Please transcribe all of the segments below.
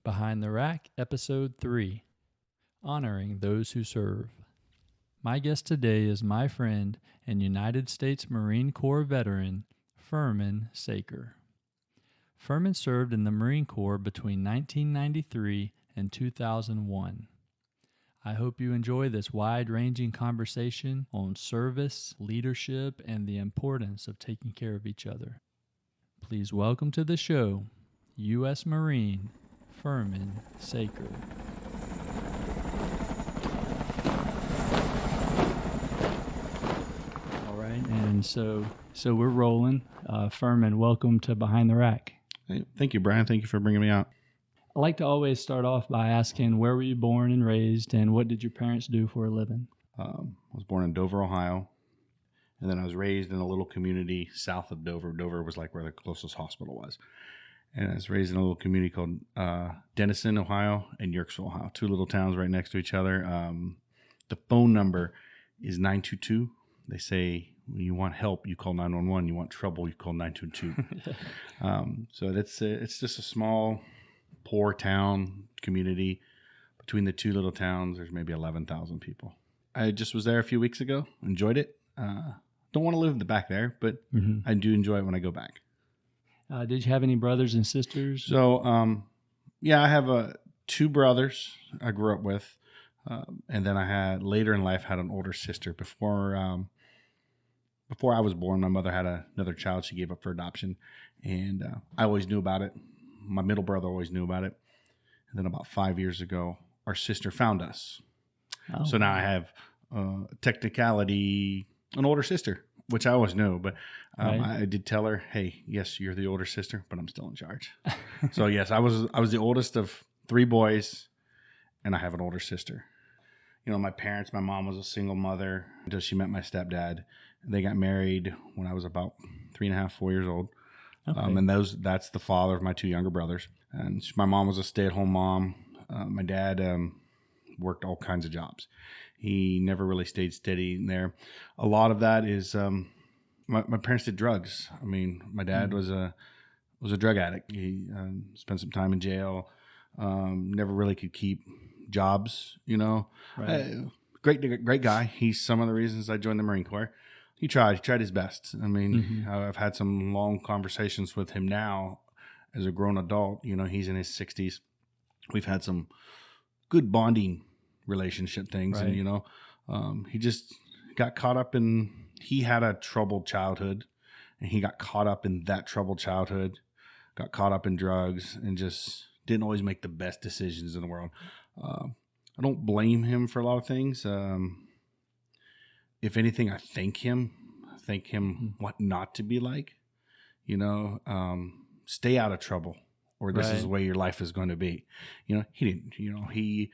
Behind the Rack, Episode 3, Honoring Those Who Serve. My guest today is my friend and United States Marine Corps veteran, Firman Sakir. Firman served in the Marine Corps between 1993 and 2001. I hope you enjoy this wide-ranging conversation on service, leadership, and the importance of taking care of each other. Please welcome to the show, U.S. Marine Firman Sakir. All right, and so we're rolling. Firman, welcome to Behind the Rack. Hey, thank you, Brian. Thank you for bringing me out. I like to always start off by asking, where were you born and raised, and what did your parents do for a living? I was born in Dover, Ohio, and then I was raised in a little community south of Dover. Dover was like where the closest hospital was. And I was raised in a little community called Denison, Ohio, and Yerkesville, Ohio. Two little towns right next to each other. The phone number is 922. They say when you want help, you call 911. You want trouble, you call 922. So it's just a small, poor town community. Between the two little towns, there's maybe 11,000 people. I just was there a few weeks ago. Enjoyed it. Don't want to live back there, but I do enjoy it when I go back. Did you have any brothers and sisters? So, I have two brothers I grew up with, and then I had later in life had an older sister. Before I was born, my mother had another child she gave up for adoption, and I always knew about it. My middle brother always knew about it, and then about 5 years ago, our sister found us. Oh. So now I have technicality an older sister, which I always knew, but right. I did tell her, "Hey, yes, you're the older sister, but I'm still in charge." So yes, I was the oldest of three boys, and I have an older sister. You know, my mom was a single mother until she met my stepdad. They got married when I was about 3.5, 4 years old. Okay. And that's the father of my two younger brothers. And my mom was a stay-at-home mom. My dad worked all kinds of jobs. He never really stayed steady in there. A lot of that is my parents did drugs. I mean, my dad was a drug addict. He spent some time in jail. Never really could keep jobs. You know, right. Great guy. He's some of the reasons I joined the Marine Corps. He tried his best. I mean, I've had some long conversations with him now as a grown adult. You know, he's in his 60s. We've had some good bonding relationship things. Right. And, you know, he just got caught up he had a troubled childhood, and he got caught up in that troubled childhood, got caught up in drugs, and just didn't always make the best decisions in the world. I don't blame him for a lot of things. If anything, I thank him what not to be like, you know, stay out of trouble, or this is the way your life is going to be. You know, he didn't, you know, he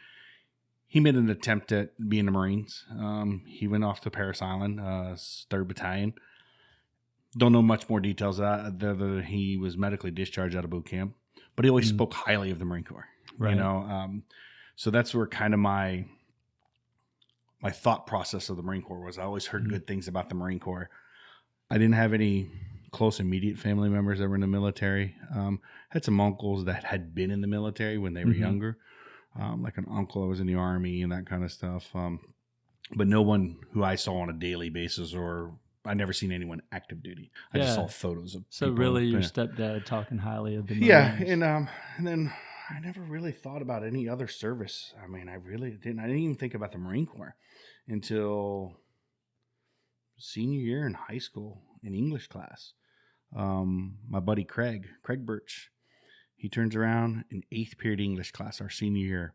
made an attempt at being the Marines. He went off to Parris Island, 3rd Battalion. Don't know much more details of that. He was medically discharged out of boot camp, but he always spoke highly of the Marine Corps, right. You know? So that's where kind of my thought process of the Marine Corps was. I always heard good things about the Marine Corps. I didn't have any close immediate family members that were in the military. Had some uncles that had been in the military when they were younger. Like an uncle that was in the Army and that kind of stuff. But no one who I saw on a daily basis, or I never seen anyone active duty. I just saw photos of people. Really your stepdad talking highly of the Marines. Yeah, and then I never really thought about any other service. I mean, I really didn't. I didn't even think about the Marine Corps until senior year in high school in English class. My buddy Craig Birch, he turns around in 8th period English class, our senior year,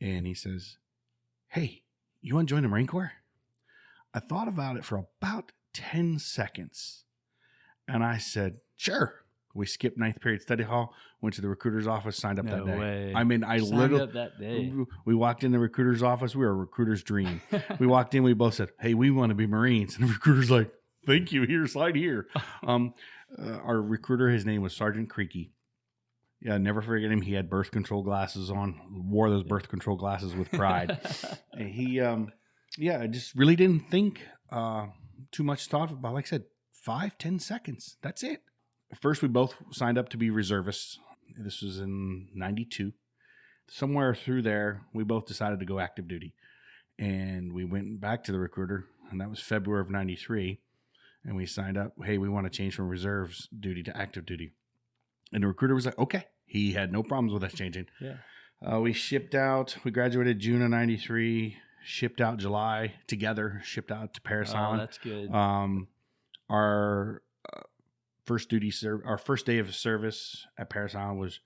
and he says, "Hey, you want to join the Marine Corps?" I thought about it for about 10 seconds, and I said, "Sure." We skipped 9th period study hall, went to the recruiter's office, signed up that day. Way. I mean, signed up that day. We walked in the recruiter's office. We were a recruiter's dream. We walked in, we both said, "Hey, we want to be Marines." And the recruiter's like, "Thank you. Here, slide here." Our recruiter, his name was Sergeant Creaky. Yeah, never forget him. He had birth control glasses on, wore those birth control glasses with pride. And he, I just really didn't think too much thought about, like I said, 5-10 seconds. That's it. First, we both signed up to be reservists. This was in 92. somewhere through there, we both decided to go active duty. And we went back to the recruiter, and that was February of 93. And we signed up, hey, we want to change from reserves duty to active duty. And the recruiter was like, okay. He had no problems with us changing. Yeah. We shipped out, we graduated June of 93, shipped out July together, shipped out to Paris Island. That's good. Our first day of service at Paris Island was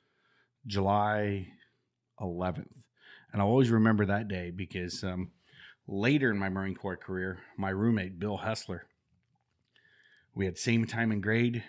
July 11th. And I always remember that day because later in my Marine Corps career, my roommate, Bill Hessler, we had same time and grade,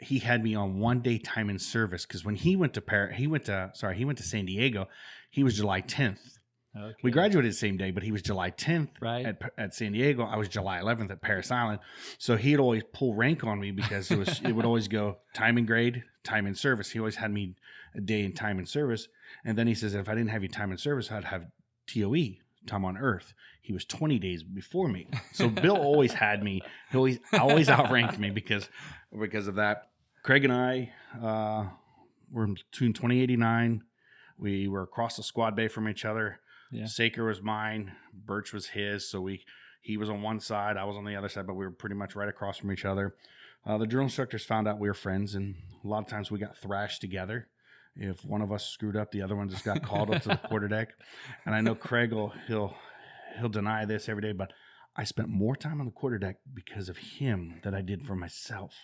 he had me on 1 day time in service because when he went to San Diego, he was July 10th. Okay. We graduated the same day, but he was July 10th right. at San Diego. I was July 11th at Paris Island. So he'd always pull rank on me because it would always go time and grade, time in service. He always had me a day in time in service. And then he says, if I didn't have you time in service, I'd have TOE, time on Earth. He was 20 days before me. So Bill always had me. He always outranked me because of that. Craig and I were in platoon 2089. We were across the squad bay from each other. Yeah. Sakir was mine. Birch was his. So he was on one side. I was on the other side, but we were pretty much right across from each other. The drill instructors found out we were friends, and a lot of times we got thrashed together. If one of us screwed up, the other one just got called up to the quarterdeck. And I know Craig he'll deny this every day, but I spent more time on the quarterdeck because of him than I did for myself.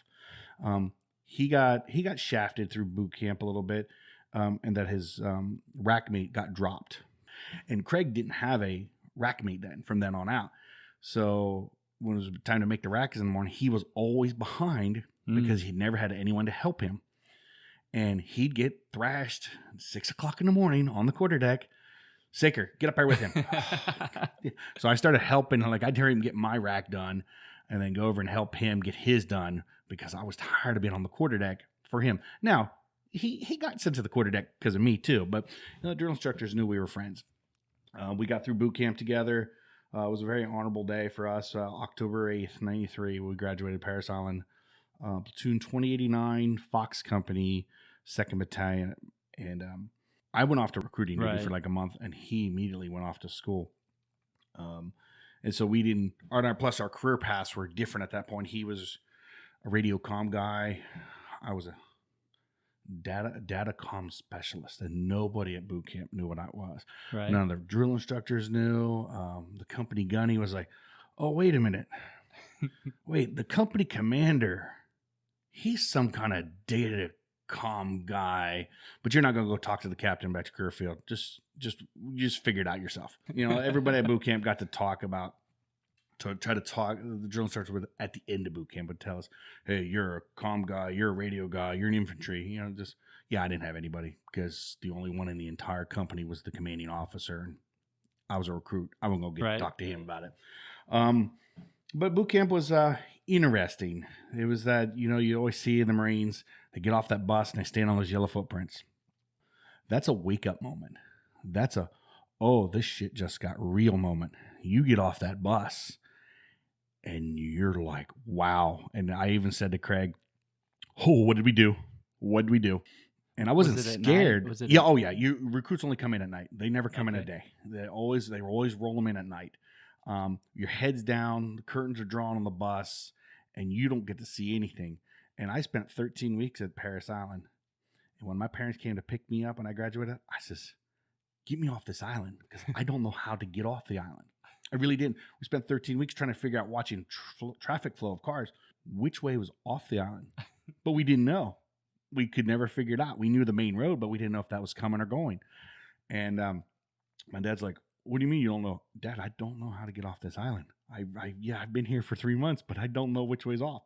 He got shafted through boot camp a little bit, and that his rack meet got dropped. And Craig didn't have a rack meet from then on out. So when it was time to make the racks in the morning, he was always behind because he never had anyone to help him. And he'd get thrashed at 6 o'clock in the morning on the quarterdeck. Sakir, get up there with him. So I started helping. I'd hear him get my rack done and then go over and help him get his done because I was tired of being on the quarterdeck for him. Now, he got sent to the quarterdeck because of me too, but the drill instructors knew we were friends. We got through boot camp together. It was a very honorable day for us. October 8th, 93, we graduated Paris Island. Platoon 2089, Fox Company, 2nd Battalion. And I went off to recruiting duty for like a month, and he immediately went off to school. And so we didn't, plus our career paths were different at that point. He was a radio comm guy. I was a data comm specialist, and nobody at boot camp knew what I was. Right. None of the drill instructors knew. The company gunny was like, oh, wait a minute. Wait, the company commander, he's some kind of data comm guy, but you're not going to go talk to the captain about your career field. Just figure it out yourself. Everybody at boot camp got to talk the drill instructor would at the end of boot camp would tell us, hey, you're a comm guy, you're a radio guy, you're an infantry. I didn't have anybody because the only one in the entire company was the commanding officer, and I was a recruit. I wasn't going to talk to him about it. But boot camp was interesting. It was that, you always see in the Marines, they get off that bus and they stand on those yellow footprints. That's a wake-up moment. That's this shit just got real moment. You get off that bus and you're like, wow. And I even said to Craig, what did we do? What did we do? And I wasn't scared. You recruits only come in at night. They never come in a day. They were always roll them in at night. Your head's down, the curtains are drawn on the bus, and you don't get to see anything. And I spent 13 weeks at Paris Island. And when my parents came to pick me up when I graduated, I says, get me off this island because I don't know how to get off the island. I really didn't. We spent 13 weeks trying to figure out, watching traffic flow of cars, which way was off the island. But we didn't know. We could never figure it out. We knew the main road, but we didn't know if that was coming or going. And my dad's like, what do you mean you don't know? Dad, I don't know how to get off this island. I've been here for 3 months, but I don't know which way's off.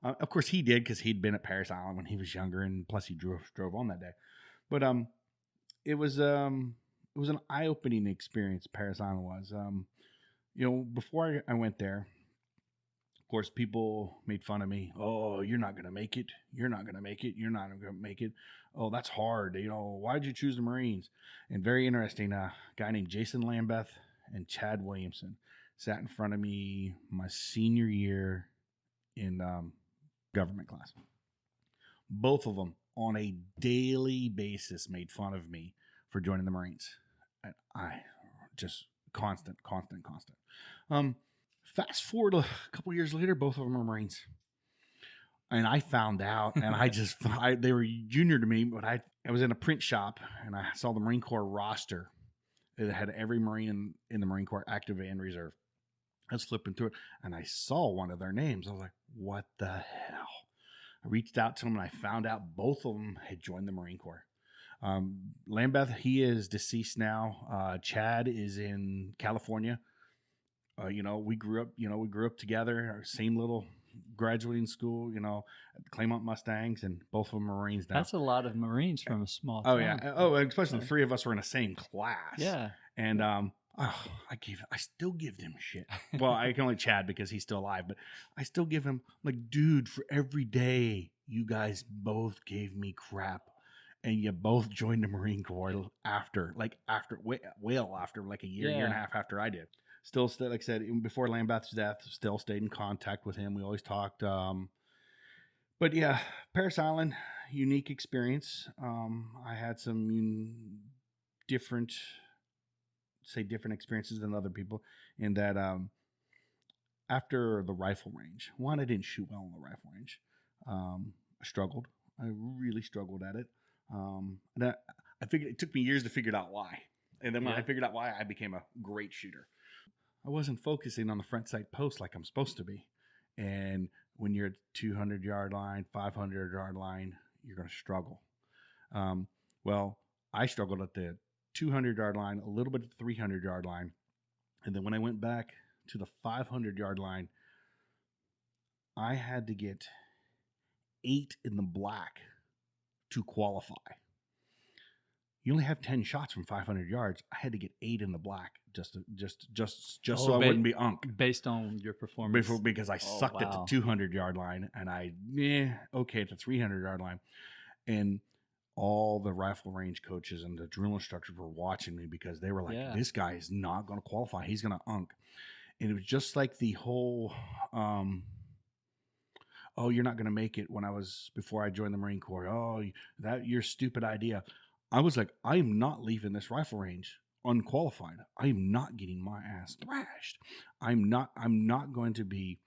Of course he did because he'd been at Paris Island when he was younger, and plus he drove on that day. But it was an eye-opening experience. Paris Island was. Before I went there, of course, people made fun of me. Oh, you're not gonna make it. You're not gonna make it. You're not gonna make it. Oh, that's hard. Why'd you choose the Marines? And very interesting, a guy named Jason Lambeth and Chad Williamson sat in front of me my senior year in government class. Both of them on a daily basis made fun of me for joining the Marines. And I just constant. Fast forward a couple years later, both of them are Marines. And I found out, and they were junior to me, but I was in a print shop, and I saw the Marine Corps roster. It had every Marine in the Marine Corps, active and reserve. I was flipping through it, and I saw one of their names. I was like, what the hell? I reached out to them, and I found out both of them had joined the Marine Corps. Lambeth, he is deceased now. Chad is in California. We grew up together, same little graduating school, at the Claymont Mustangs, and both of them are Marines now. That's a lot of Marines from a small town. Oh, yeah. Oh, especially the three of us were in the same class. Yeah. And I still give them shit. Well, I can only Chad because he's still alive, but I still give him, like, dude, for every day you guys both gave me crap. And you both joined the Marine Corps after like a year and a half after I did. Still, like I said, even before Lambeth's death, still stayed in contact with him. We always talked. But yeah, Parris Island, unique experience. I had some different experiences than other people in that after the rifle range, I didn't shoot well on the rifle range. I struggled. I really struggled at it. And I figured it took me years to figure out why. And then when I figured out why, I became a great shooter. I wasn't focusing on the front sight post like I'm supposed to be. And when you're at 200-yard line, 500-yard line, you're going to struggle. Well, I struggled at the 200-yard line, a little bit at the 300-yard line. And then when I went back to the 500-yard line, I had to get 8 in the black to qualify. You only have 10 shots from 500 yards. I had to get 8 in the black just so I wouldn't be unk. Based on your performance. Because I sucked at the 200-yard line, and at the 300-yard line. And all the rifle range coaches and the drill instructors were watching me because they were like, this guy is not going to qualify. He's going to unk. And it was just like the whole, you're not going to make it before I joined the Marine Corps. Oh, that your stupid idea. I was like, I am not leaving this rifle range unqualified. I am not getting my ass thrashed. I'm not going to be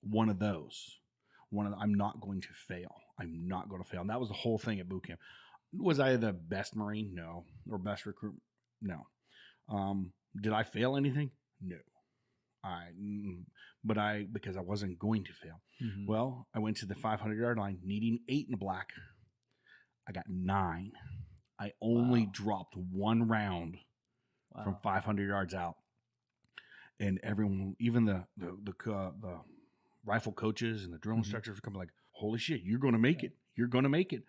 one of those. I'm not going to fail. I'm not going to fail. And that was the whole thing at boot camp. Was I the best Marine? No. Or best recruit? No. Did I fail anything? No. Because I wasn't going to fail. Mm-hmm. Well, I went to the 500-yard line needing 8 in the black. I got 9. I only dropped 1 round from 500 yards out. And everyone, even the rifle coaches and the drill instructors were coming like, holy shit, you're going to make it. You're going to make it.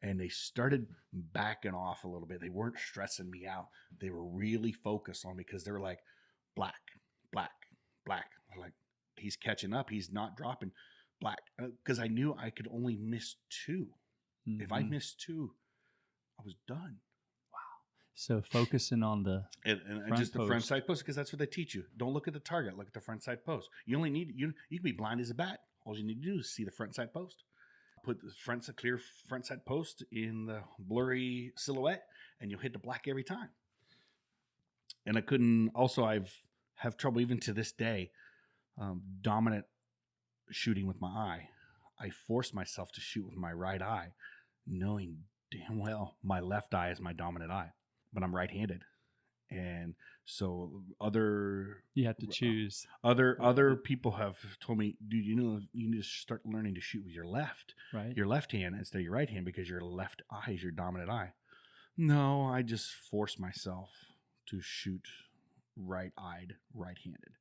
And they started backing off a little bit. They weren't stressing me out. They were really focused on me because they were like, black. Like, he's catching up. He's not dropping black. Because I knew I could only miss 2. Mm-hmm. If I missed 2, I was done. Wow. So focusing on the the front side post, because that's what they teach you. Don't look at the target. Look at the front side post. You only need you can be blind as a bat. All you need to do is see the front side post. Put the clear front side post in the blurry silhouette, and you'll hit the black every time. And I couldn't. Also, have trouble even to this day, dominant shooting with my eye. I force myself to shoot with my right eye, knowing damn well my left eye is my dominant eye, but I'm right-handed. And so you have to choose. Other people have told me, dude, you need to start learning to shoot with your left, right? Your left hand instead of your right hand, because your left eye is your dominant eye. No, I just force myself to shoot right-eyed, right-handed,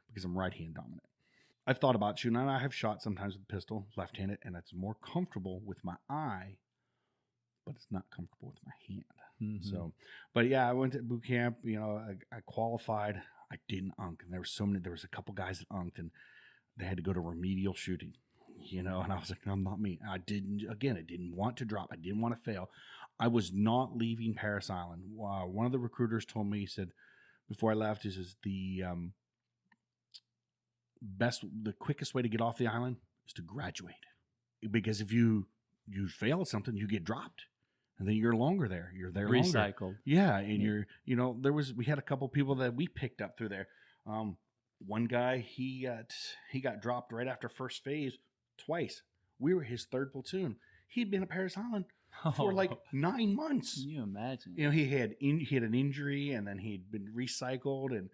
because I'm right-hand dominant. I've thought about shooting, and I have shot sometimes with a pistol, left-handed, and it's more comfortable with my eye, but it's not comfortable with my hand. Mm-hmm. So, but yeah, I went to boot camp. I qualified. I didn't unk, and there was a couple guys that unked, and they had to go to remedial shooting. And I was like, I'm not me. I didn't want to drop. I didn't want to fail. I was not leaving Parris Island. One of the recruiters told me, he said, before I left, he says, the quickest way to get off the island is to graduate. Because if you you fail at something, you get dropped. And then you're longer there. You're there Recycled. longer. Yeah. And we had a couple people that we picked up through there. One guy, he got dropped right after first phase twice. We were his third platoon. He'd been at Paris Island for like 9 months. Can you imagine? He had an injury, and then he'd been recycled, and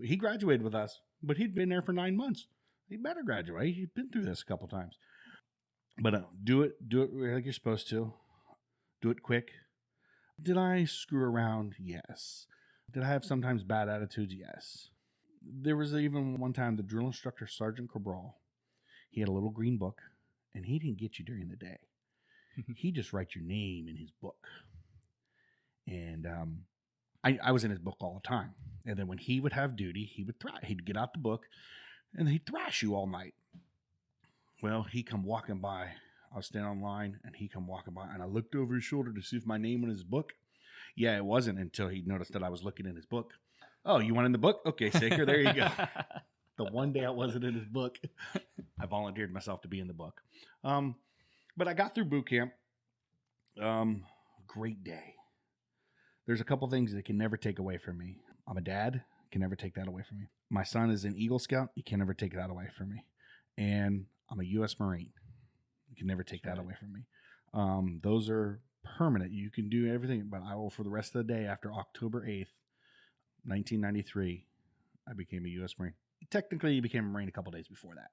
he graduated with us, but he'd been there for 9 months. He better graduate. He'd been through this a couple times. But do it like you're supposed to. Do it quick. Did I screw around? Yes. Did I have sometimes bad attitudes? Yes. There was even one time the drill instructor, Sergeant Cabral, he had a little green book, and he didn't get you during the day. He just writes your name in his book. And I was in his book all the time. And then when he would have duty, he'd get out the book, and he'd thrash you all night. Well, he come walking by. I was standing on line, and he come walking by, and I looked over his shoulder to see if my name was in his book. Yeah, it wasn't until he noticed that I was looking in his book. Oh, you want in the book? Okay, Sakir, there you go. The one day I wasn't in his book, I volunteered myself to be in the book. But I got through boot camp. Great day. There's a couple things that can never take away from me. I'm a dad. Can never take that away from me. My son is an Eagle Scout. You can never take that away from me. And I'm a U.S. Marine. You can never take that away from me. Those are permanent. You can do everything, but I will, for the rest of the day, after October 8th, 1993, I became a U.S. Marine. Technically, you became a Marine a couple days before that,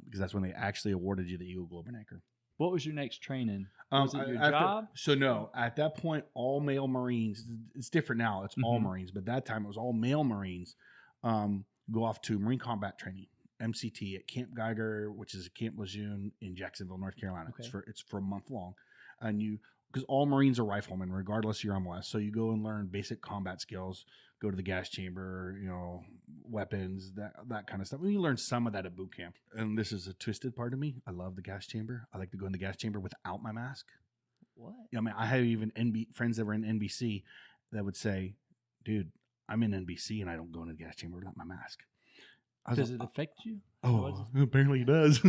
because that's when they actually awarded you the Eagle Globe and Anchor. What was your next training? Was it your job? So no, at that point, all male Marines. It's different now. It's all Marines, but that time it was all male Marines. Go off to Marine Combat Training, MCT, at Camp Geiger, which is Camp Lejeune in Jacksonville, North Carolina. Okay. It's for a month long, and because all Marines are riflemen, regardless of your MOS. So you go and learn basic combat skills, go to the gas chamber, weapons, that kind of stuff. And you learn some of that at boot camp. And this is a twisted part of me. I love the gas chamber. I like to go in the gas chamber without my mask. What? I mean, I have even friends that were in NBC that would say, dude, I'm in NBC and I don't go in the gas chamber without my mask. Does it affect you? Oh, apparently it does.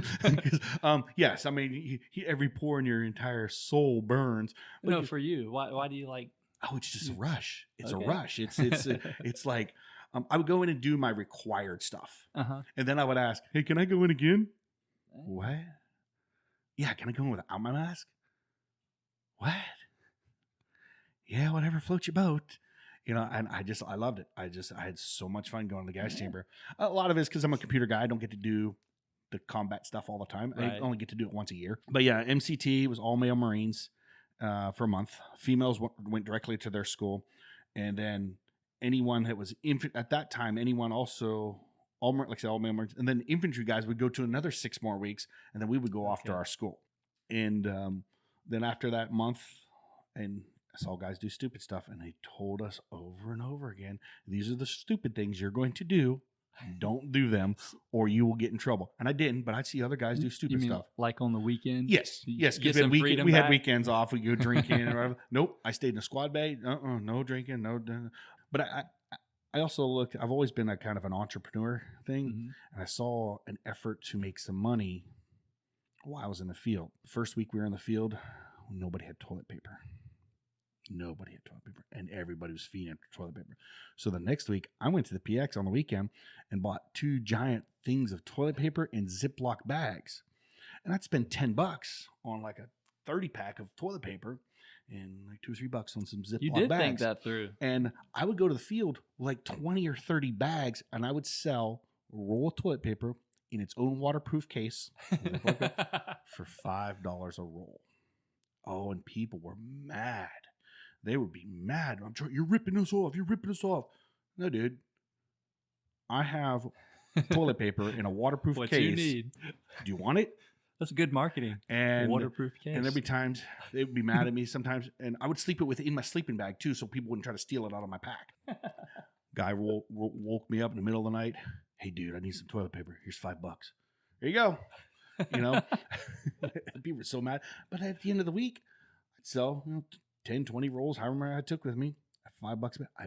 Yes, I mean, every pore in your entire soul burns. But no, for you, why do you like? Oh, it's just a rush. It's a rush. It's like I would go in and do my required stuff, and then I would ask, "Hey, can I go in again?" What? Yeah, can I go in without my mask? What? Yeah, whatever floats your boat. And I loved it. I had so much fun going to the gas chamber. A lot of it's because I'm a computer guy. I don't get to do the combat stuff all the time. Right. I only get to do it once a year. But yeah, MCT was all male Marines for a month. Females went directly to their school. And then anyone that was at that time, anyone also, all male Marines. And then infantry guys would go to another 6 more weeks. And then we would go off to our school. And then after that month, and I saw guys do stupid stuff, and they told us over and over again, these are the stupid things you're going to do. Don't do them, or you will get in trouble. And I didn't, but I'd see other guys do stupid stuff. Like on the weekend? Yes. Because we had weekends off. We go drinking. And whatever. Nope. I stayed in a squad bay. No drinking. No. But I also I've always been a kind of an entrepreneur thing, and I saw an effort to make some money while I was in the field. The first week we were in the field, nobody had toilet paper. Nobody had toilet paper, and everybody was fiending for toilet paper. So the next week, I went to the PX on the weekend and bought 2 giant things of toilet paper in Ziploc bags. And I'd spend $10 on like a 30 pack of toilet paper and like $2 or $3 on some Ziploc bags. You did think that through. And I would go to the field with like 20 or 30 bags, and I would sell a roll of toilet paper in its own waterproof case for $5 a roll. Oh, and people were mad. They would be mad. You're ripping us off. You're ripping us off. No, dude. I have toilet paper in a waterproof case. What you need. Do you want it? That's good marketing. And waterproof case. And every time they would be mad at me sometimes. And I would sleep it within my sleeping bag too, so people wouldn't try to steal it out of my pack. Guy woke me up in the middle of the night. Hey, dude, I need some toilet paper. Here's $5. There you go. People were so mad. But at the end of the week, I'd sell 10, 20 rolls, however many I took with me, at $5. I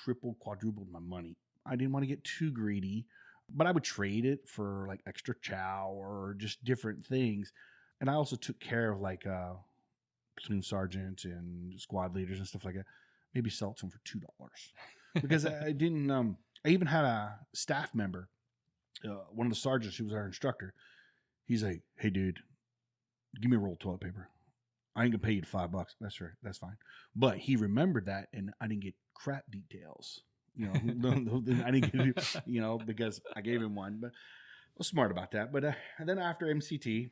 tripled, quadrupled my money. I didn't want to get too greedy, but I would trade it for like extra chow or just different things. And I also took care of like platoon sergeants and squad leaders and stuff like that. Maybe sell it to them for $2 because I didn't. I even had a staff member, one of the sergeants who was our instructor. He's like, "Hey, dude, give me a roll of toilet paper. I ain't gonna pay you $5. That's right. That's fine." But he remembered that, and I didn't get crap details. I didn't get, because I gave him one. But I was smart about that. But and then after MCT,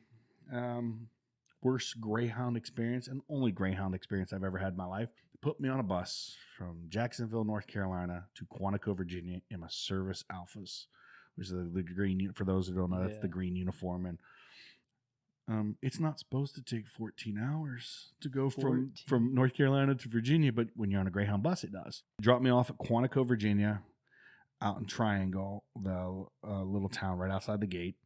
worst Greyhound experience and only Greyhound experience I've ever had in my life. Put me on a bus from Jacksonville, North Carolina to Quantico, Virginia in my service Alphas, which is the green. For those who don't know, that's the green uniform. And it's not supposed to take 14 hours to go from North Carolina to Virginia, but when you're on a Greyhound bus, it does. Dropped me off at Quantico, Virginia, out in Triangle, the little town right outside the gate,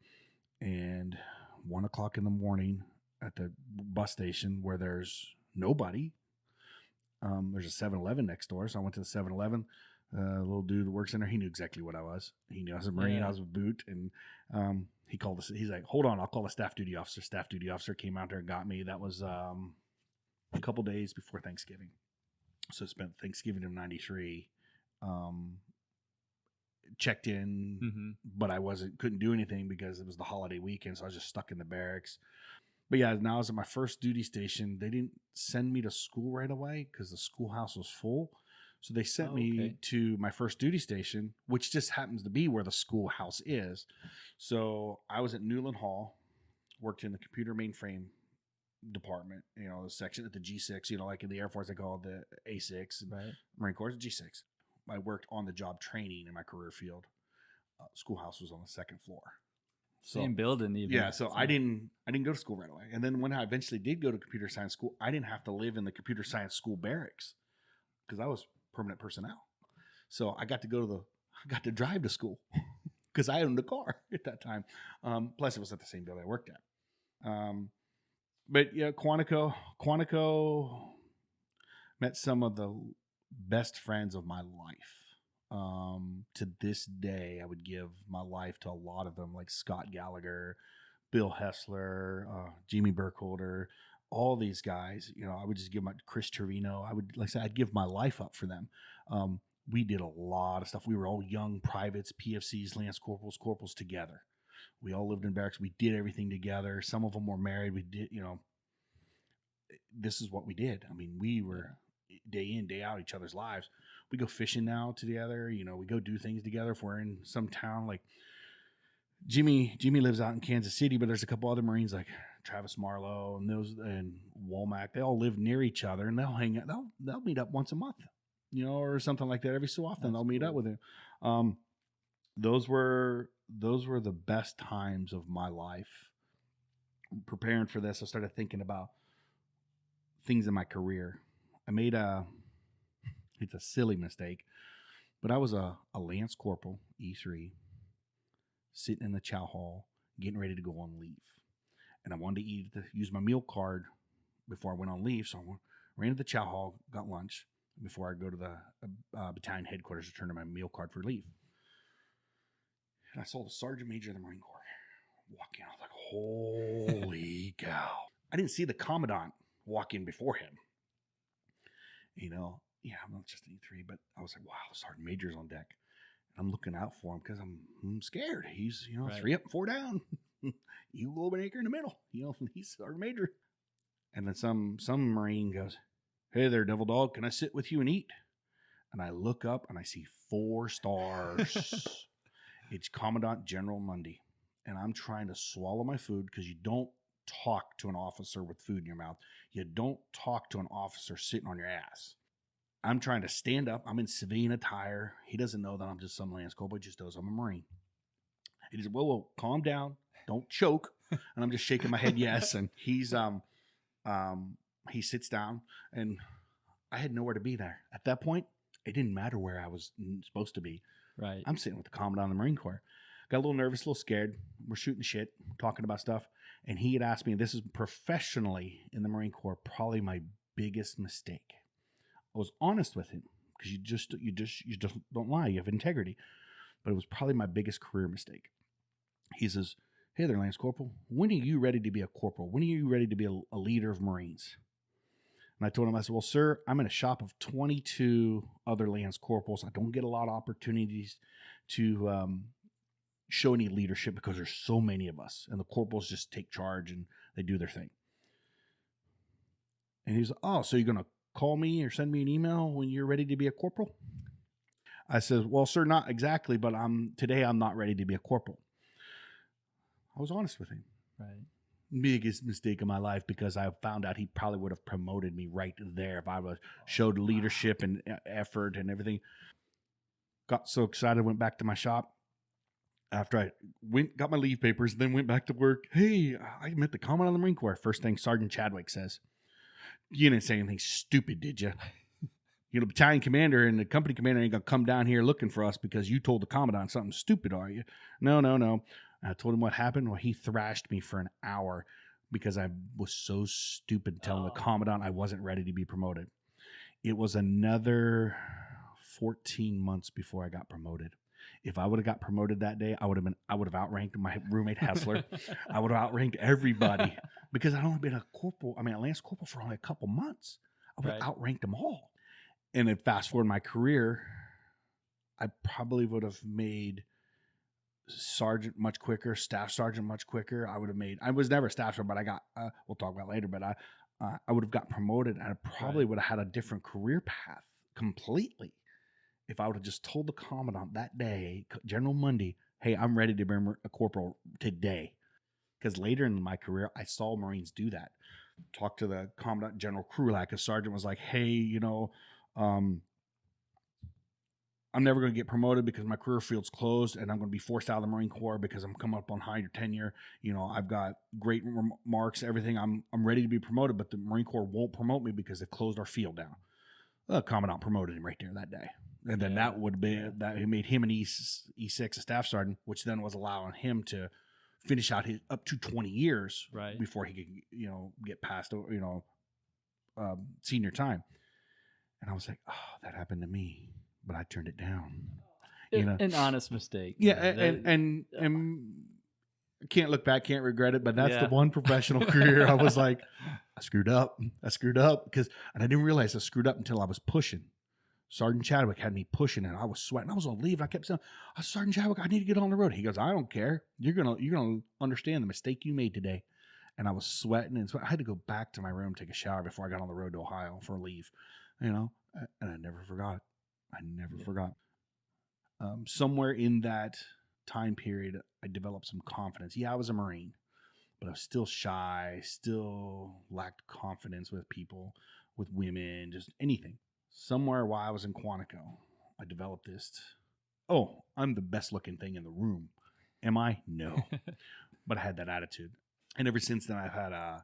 and 1 o'clock in the morning at the bus station where there's nobody. There's a 7-Eleven next door, so I went to the 7-Eleven. Little dude that works in there, he knew exactly what I was. He knew I was a Marine. I was a boot, and he called us. He's like, "Hold on, I'll call the staff duty officer." Staff duty officer came out there and got me. That was a couple days before Thanksgiving, so I spent Thanksgiving of '93. Checked in, but I couldn't do anything because it was the holiday weekend, so I was just stuck in the barracks. But yeah, now I was at my first duty station. They didn't send me to school right away because the schoolhouse was full. So they sent me to my first duty station, which just happens to be where the schoolhouse is. So I was at Newland Hall, worked in the computer mainframe department, the section at the G6, like in the Air Force, they call it the A6, right. Marine Corps, G6. I worked on the job training in my career field. Schoolhouse was on the second floor. Same building even. Yeah, so I didn't go to school right away. And then when I eventually did go to computer science school, I didn't have to live in the computer science school barracks because I was permanent personnel. So I got to drive to school because I owned a car at that time. Plus it was at the same building I worked at. But yeah, Quantico met some of the best friends of my life. To this day, I would give my life to a lot of them, like Scott Gallagher, Bill Hessler, Jimmy Burkholder, all these guys. I would just give my Chris Trevino. I'd give my life up for them. We did a lot of stuff. We were all young privates, PFCs, Lance Corporals together. We all lived in barracks. We did everything together. Some of them were married. We did, this is what we did. I mean, we were day in, day out each other's lives. We go fishing now together. We go do things together. If we're in some town, like Jimmy lives out in Kansas City, but there's a couple other Marines like Travis Marlowe and Womack. They all live near each other, and they'll hang out. They'll meet up once a month, or something like that. Every so often, they'll meet up with him. Those were the best times of my life. Preparing for this, I started thinking about things in my career. I made it's a silly mistake, but I was a Lance Corporal, E3, sitting in the chow hall, getting ready to go on leave. And I wanted to use my meal card before I went on leave, so I ran to the chow hall, got lunch, before I go to the battalion headquarters to turn in my meal card for leave. And I saw the Sergeant Major of the Marine Corps walk in. I was like, holy cow. I didn't see the Commandant walk in before him. Yeah, I'm not just an E3, but I was like, wow, the Sergeant Major's on deck. And I'm looking out for him because I'm scared. He's, right. 3 up, 4 down. You go an acre in the middle. He's Sergeant Major. And then some Marine goes, "Hey there, devil dog, can I sit with you and eat?" And I look up and I see 4 stars. It's Commandant General Mundy. And I'm trying to swallow my food because you don't talk to an officer with food in your mouth. You don't talk to an officer sitting on your ass. I'm trying to stand up. I'm in civilian attire. He doesn't know that I'm just some Lance Corporal. He just knows I'm a Marine. He said, whoa, calm down. Don't choke. And I'm just shaking my head yes. And he sits down, and I had nowhere to be there. At that point, it didn't matter where I was supposed to be. Right. I'm sitting with the Commandant of the Marine Corps. Got a little nervous, a little scared. We're shooting shit, talking about stuff. And he had asked me, this is professionally in the Marine Corps, probably my biggest mistake. I was honest with him because you just don't lie. You have integrity. But it was probably my biggest career mistake. He says, Hey there, Lance Corporal. When are you ready to be a corporal? When are you ready to be a leader of Marines? And I told him, I said, well, sir, I'm in a shop of 22 other Lance Corporals. I don't get a lot of opportunities to show any leadership because there's so many of us. And the corporals just take charge and they do their thing. And he's like, oh, so you're going to call me or send me an email when you're ready to be a corporal? I said, well, sir, not exactly, but today I'm not ready to be a corporal. I was honest with him. Right. Biggest mistake of my life, because I found out he probably would have promoted me right there if I was showed leadership and effort and everything. Got so excited, went back to my shop. After I got my leave papers, then went back to work. Hey, I met the commandant of the Marine Corps. First thing Sergeant Chadwick says, you didn't say anything stupid, did you? You know, battalion commander and the company commander ain't going to come down here looking for us because you told the commandant something stupid, are you? No. I told him what happened. Well, he thrashed me for an hour because I was so stupid telling the commandant I wasn't ready to be promoted. It was another 14 months before I got promoted. If I would have got promoted that day, I would have outranked my roommate Hessler. I would have outranked everybody because I'd only been a Lance Corporal for only a couple months. I would have outranked them all. And then fast forward my career, I probably would have made sergeant much quicker, staff sergeant much quicker. I was never a staff sergeant, but I got, we'll talk about it later, but I would have got promoted and I probably would have had a different career path completely if I would have just told the commandant that day, General Mundy, hey, I'm ready to be a corporal today. Because later in my career, I saw Marines do that. Talked to the commandant, General Krulak, a sergeant was like, hey, I'm never going to get promoted because my career field's closed and I'm going to be forced out of the Marine Corps because I'm coming up on higher tenure. I've got great marks, everything. I'm ready to be promoted, but the Marine Corps won't promote me because they've closed our field down. The commandant promoted him right there that day. And then that would be that he made him an E6 a staff sergeant, which then was allowing him to finish out his up to 20 years before he could, get past, senior time. And I was like, oh, that happened to me, but I turned it down. An honest mistake. Yeah. And can't look back, can't regret it, but that's the one professional career I was like, I screwed up and I didn't realize I screwed up until I was pushing. Sergeant Chadwick had me pushing and I was sweating. I was on leave. I kept saying, Sergeant Chadwick, I need to get on the road. He goes, I don't care. You're gonna understand the mistake you made today. And I was sweating and I had to go back to my room, take a shower before I got on the road to Ohio for leave, and I never forgot. Somewhere in that time period, I developed some confidence. Yeah, I was a Marine, but I was still shy, still lacked confidence with people, with women, just anything. Somewhere while I was in Quantico, I developed this. Oh, I'm the best looking thing in the room. Am I? No. But I had that attitude. And ever since then, I've had a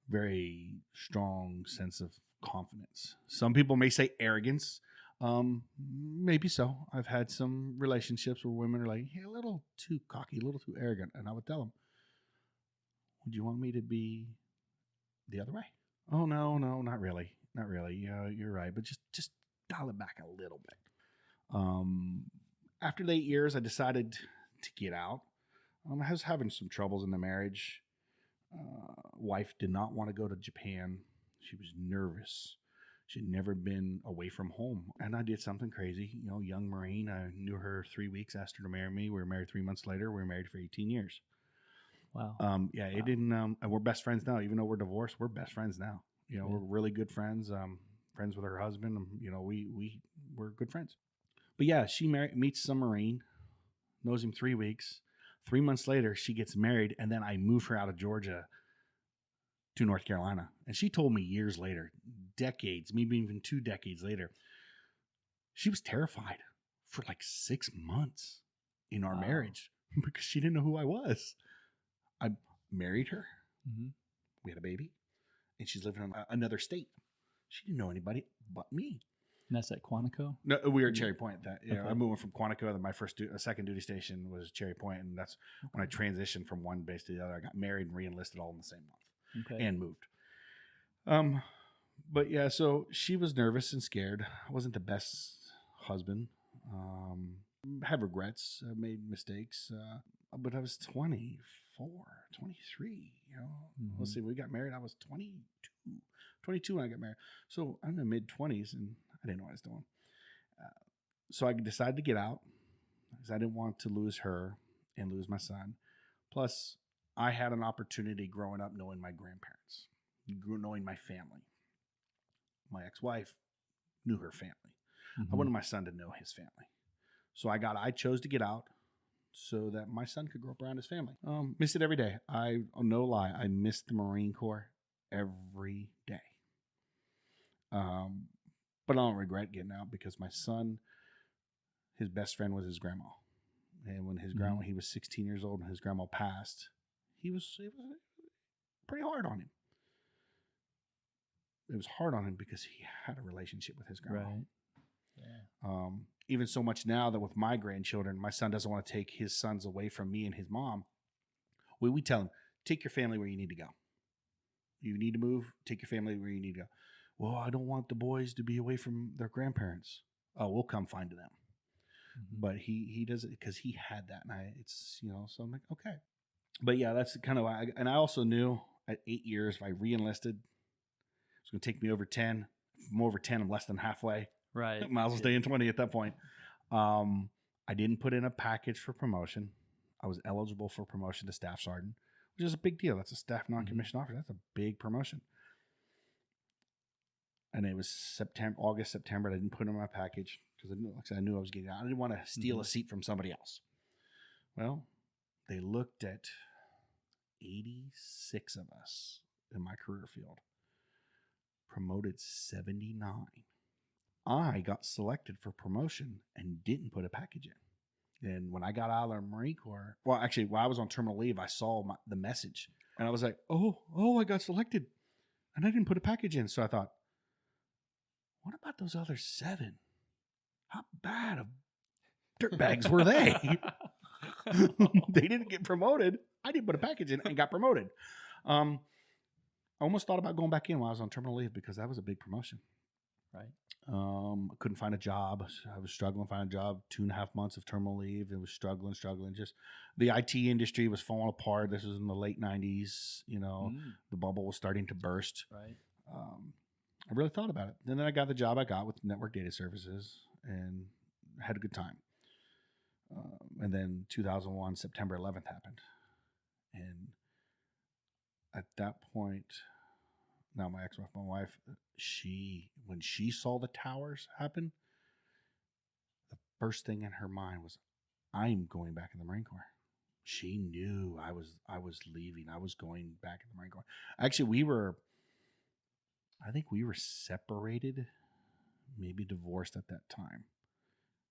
very strong sense of confidence. Some people may say arrogance. Maybe so. I've had some relationships where women are like, hey, a little too cocky, a little too arrogant. And I would tell them, would you want me to be the other way? Oh, no, not really. Not really. Yeah, you're right. But just dial it back a little bit. After the 8 years, I decided to get out. I was having some troubles in the marriage. Wife did not want to go to Japan. She was nervous. She'd never been away from home. And I did something crazy. Young Marine. I knew her 3 weeks, asked her to marry me. We were married 3 months later. We were married for 18 years. Wow. It didn't, and we're best friends now. Even though we're divorced, we're best friends now. We're really good friends. Friends with her husband. We're good friends. But yeah, she meets some Marine, knows him 3 weeks. 3 months later, she gets married, and then I move her out of Georgia to North Carolina. And she told me years later, decades, maybe even 2 decades later, she was terrified for like 6 months in our marriage because she didn't know who I was. I married her. Mm-hmm. We had a baby, and she's living in another state. She didn't know anybody but me. And that's at Quantico? No, we were at Cherry Point. I moved from Quantico. My second duty station was Cherry Point, and that's when I transitioned from one base to the other. I got married and re-enlisted all in the same month, and moved. But yeah, so she was nervous and scared. I wasn't the best husband. Had regrets. Made mistakes. but I was 24, 23, Let's see, we got married. I was 22 when I got married. So I'm in the mid 20s and I didn't know what I was doing. So I decided to get out because I didn't want to lose her and lose my son. Plus, I had an opportunity growing up knowing my grandparents, knowing my family. My ex-wife knew her family. I wanted my son to know his family. So I chose to get out so that my son could grow up around his family. Miss it every day. No lie, I missed the Marine Corps every day. But I don't regret getting out because my son, his best friend was his grandma. And when his grandma, he was 16 years old and his grandma passed, it was pretty hard on him. It was hard on him because he had a relationship with his grandma. Right. Yeah. Even so much now that with my grandchildren, my son doesn't want to take his sons away from me and his mom. We tell him, take your family where you need to go. You need to move, take your family where you need to go. Well, I don't want the boys to be away from their grandparents. Oh, we'll come find them. But he does it because he had that. And so I'm like, okay. But yeah, that's kind of why. And I also knew at 8 years, if I re-enlisted, it's going to take me over 10. If I'm over 10, I'm less than halfway. Right. Might as well stay in 20 at that point. I didn't put in a package for promotion. I was eligible for promotion to staff sergeant, which is a big deal. That's a staff non-commissioned officer. That's a big promotion. And it was August, September. I didn't put in my package because I knew I was getting out. I didn't want to steal a seat from somebody else. Well, they looked at 86 of us in my career field, promoted 79. I got selected for promotion and didn't put a package in. And when I got out of the Marine Corps, well, actually, while I was on terminal leave, I saw the message. And I was like, oh, I got selected. And I didn't put a package in. So I thought, what about those other 7? How bad of dirtbags were they? They didn't get promoted. I didn't put a package in and got promoted. I almost thought about going back in while I was on terminal leave because that was a big promotion. Right. I couldn't find a job. I was struggling to find a job. 2.5 months of terminal leave. It was struggling. Just the IT industry was falling apart. This was in the late 90s. The bubble was starting to burst. Right. I really thought about it. And then I got the job I got with Network Data Services and had a good time. And then 2001, September 11th happened. And at that point, now my ex-wife, my wife, when she saw the towers happen, the first thing in her mind was, I'm going back in the Marine Corps. She knew I was leaving. I was going back in the Marine Corps. Actually, I think we were separated, maybe divorced at that time.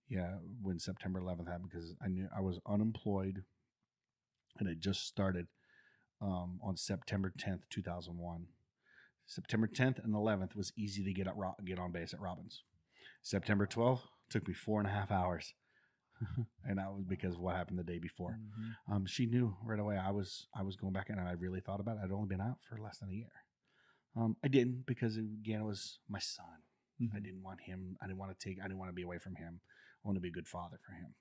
Yeah, when September 11th happened, because I knew I was unemployed and it just started on September 10th, 2001. September 10th and 11th was easy to get on base at Robbins. September 12th took me 4.5 hours. And that was because of what happened the day before. She knew right away I was going back in, and I really thought about it. I'd only been out for less than a year. I didn't because, again, it was my son. I didn't want him. I didn't want to be away from him. I want to be a good father for him.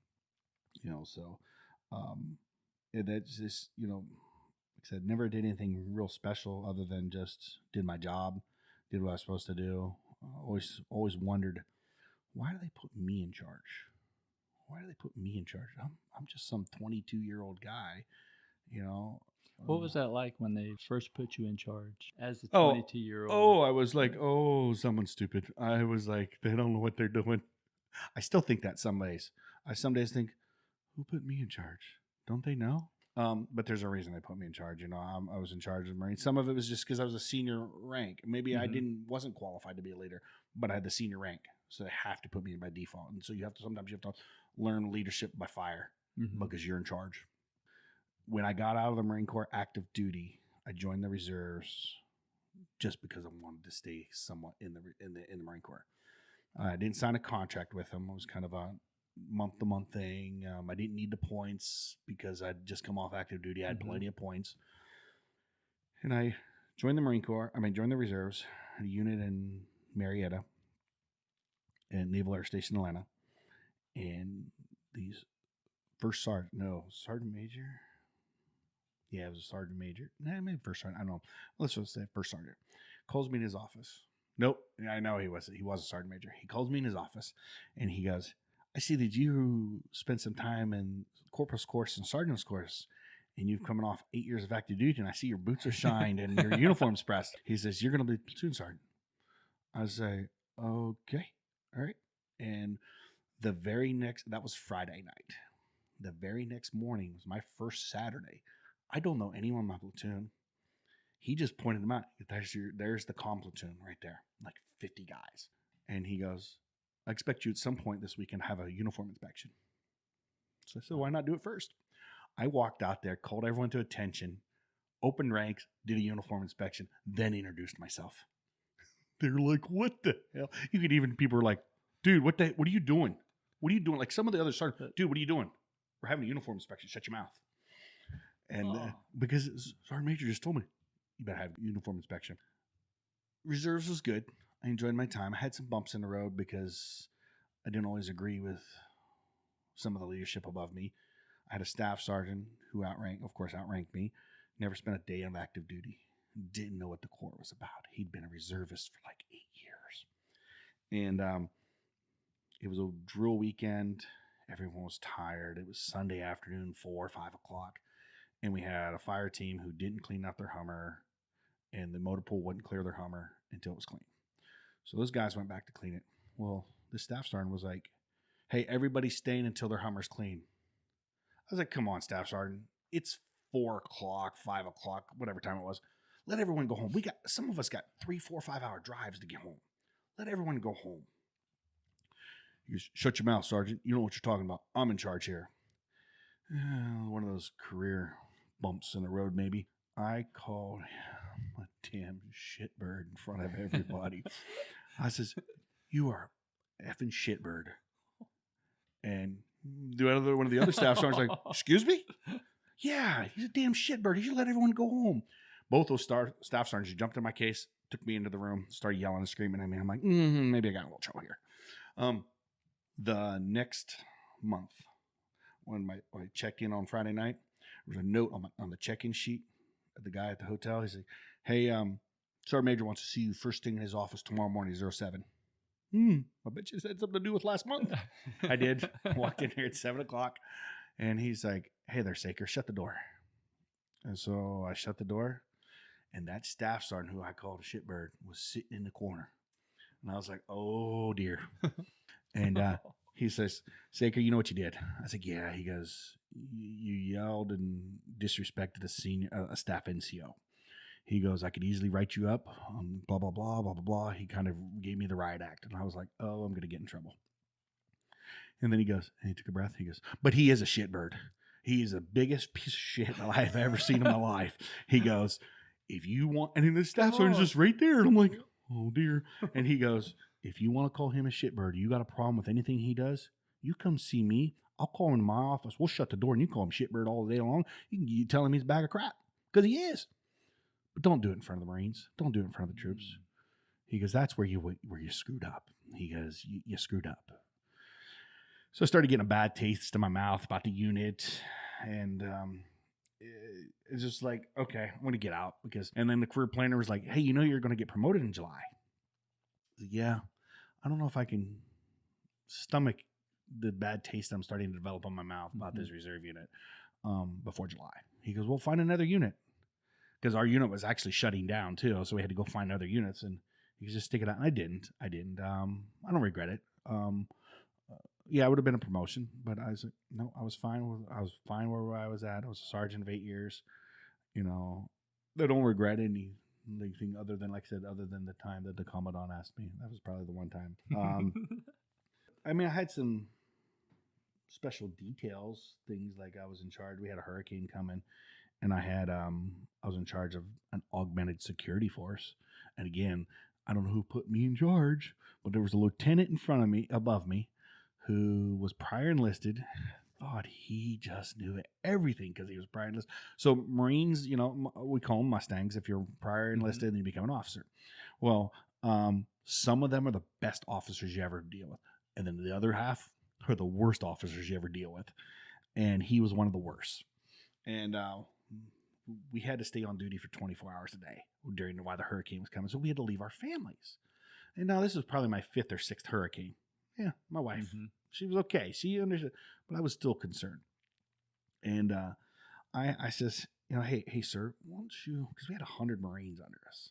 And that's just, like I said, never did anything real special other than just did my job, did what I was supposed to do. Always wondered, why do they put me in charge? Why do they put me in charge? I'm just some 22-year-old guy, What was that like when they first put you in charge as the 22-year-old? Oh, I was like, someone's stupid. I was like, they don't know what they're doing. I still think that some days. I some days think, who put me in charge? Don't they know? But there's a reason they put me in charge. I was in charge of the Marines. Some of it was just because I was a senior rank. Maybe I wasn't qualified to be a leader, but I had the senior rank, so they have to put me in by default. And so sometimes you have to learn leadership by fire because you're in charge. When I got out of the Marine Corps active duty, I joined the reserves just because I wanted to stay somewhat in the Marine Corps. I didn't sign a contract with them. It was kind of a month-to-month thing. I didn't need the points because I'd just come off active duty. I had plenty of points. And I joined the reserves, a unit in Marietta and Naval Air Station Atlanta. And these first sergeant. No, sergeant major. Yeah, it was a sergeant major. Nah, maybe first sergeant. I don't know. Let's just say first sergeant. Calls me in his office. Nope. I know he was a sergeant major. He calls me in his office and he goes, I see that you spent some time in corporal's course and sergeant's course, and you've coming off 8 years of active duty, and I see your boots are shined and your uniform's pressed. He says, you're going to be platoon sergeant. I say, okay. All right. And that was Friday night. The very next morning was my first Saturday. I don't know anyone in my platoon. He just pointed them out. There's the comm platoon right there, like 50 guys. And he goes, I expect you at some point this weekend to have a uniform inspection. So I said, why not do it first? I walked out there, called everyone to attention, opened ranks, did a uniform inspection, then introduced myself. They're like, what the hell? People were like, dude, what are you doing? What are you doing? Like some of the other sergeants, dude, what are you doing? We're having a uniform inspection. Shut your mouth. And because Sergeant Major just told me, you better have a uniform inspection. Reserves was good. I enjoyed my time. I had some bumps in the road because I didn't always agree with some of the leadership above me. I had a staff sergeant who outranked me. Never spent a day on active duty. Didn't know what the Corps was about. He'd been a reservist for like 8 years. And it was a drill weekend. Everyone was tired. It was Sunday afternoon, 4 or 5 o'clock. And we had a fire team who didn't clean up their Hummer, and the motor pool wouldn't clear their Hummer until it was clean. So those guys went back to clean it. Well, the staff sergeant was like, hey, everybody's staying until their Hummer's clean. I was like, come on, staff sergeant. It's 4 o'clock, 5 o'clock, whatever time it was. Let everyone go home. Some of us got 3, 4, 5 hour drives to get home. Let everyone go home. He goes, shut your mouth, sergeant. You know what you're talking about. I'm in charge here. One of those career bumps in the road, maybe. I called him a damn shitbird in front of everybody. I says, you are effing shitbird. And one of the other staff sergeants like, excuse me? Yeah, he's a damn shitbird. He should let everyone go home. Both those staff sergeants jumped in my case, took me into the room, started yelling and screaming at me. I'm like, maybe I got a little trouble here. The next month, when I checked in on Friday night, there was a note on the check-in sheet of the guy at the hotel. He's like, hey, Sergeant Major wants to see you first thing in his office tomorrow morning, 07. I bet you it had something to do with last month. I did. Walked in here at 7 o'clock, and he's like, hey there, Sakir, shut the door. And so I shut the door, and that staff sergeant who I called a shitbird was sitting in the corner. And I was like, oh, dear. And he says, Sakir, you know what you did? I said, yeah. He goes, you yelled and disrespected a staff NCO. He goes, I could easily write you up on blah, blah, blah, blah, blah, blah. He kind of gave me the riot act. And I was like, oh, I'm going to get in trouble. And then he goes, and he took a breath. He goes, but he is a shitbird. He is the biggest piece of shit I've ever seen in my life. He goes, if you want, and then the staff sergeant's just right there. And I'm like, oh, dear. And he goes, if you want to call him a shitbird, you got a problem with anything he does, you come see me. I'll call him to my office. We'll shut the door and you call him shitbird all day long. You tell him he's a bag of crap because he is. But don't do it in front of the Marines. Don't do it in front of the troops. He goes, that's where you screwed up. He goes, you screwed up. So I started getting a bad taste in my mouth about the unit. And it's just like, okay, I'm going to get out. And then the career planner was like, hey, you're going to get promoted in July. Yeah, I don't know if I can stomach the bad taste I'm starting to develop on my mouth about this reserve unit before July. He goes, well, find another unit. Because our unit was actually shutting down too. So we had to go find other units and he could just stick it out. And I didn't. I don't regret it. Yeah, it would have been a promotion, but I was like, no, I was fine where I was at. I was a sergeant of 8 years. I don't regret anything other than, like I said, other than the time that the commandant asked me. That was probably the one time. I had some special details, things like I was in charge. We had a hurricane coming, and I was in charge of an augmented security force. And again, I don't know who put me in charge, but there was a lieutenant above me, who was prior enlisted. Thought he just knew everything because he was prior enlisted. So Marines, we call them Mustangs. If you're prior enlisted, then you become an officer. Well, some of them are the best officers you ever deal with. And then the other half are the worst officers you ever deal with. and he was one of the worst. And we had to stay on duty for 24 hours a day during while the hurricane was coming. So we had to leave our families. And now this was probably my 5th or 6th hurricane. Yeah, my wife, she was okay. She understood, but I was still concerned. And I says, hey, sir, won't you, because we had 100 Marines under us.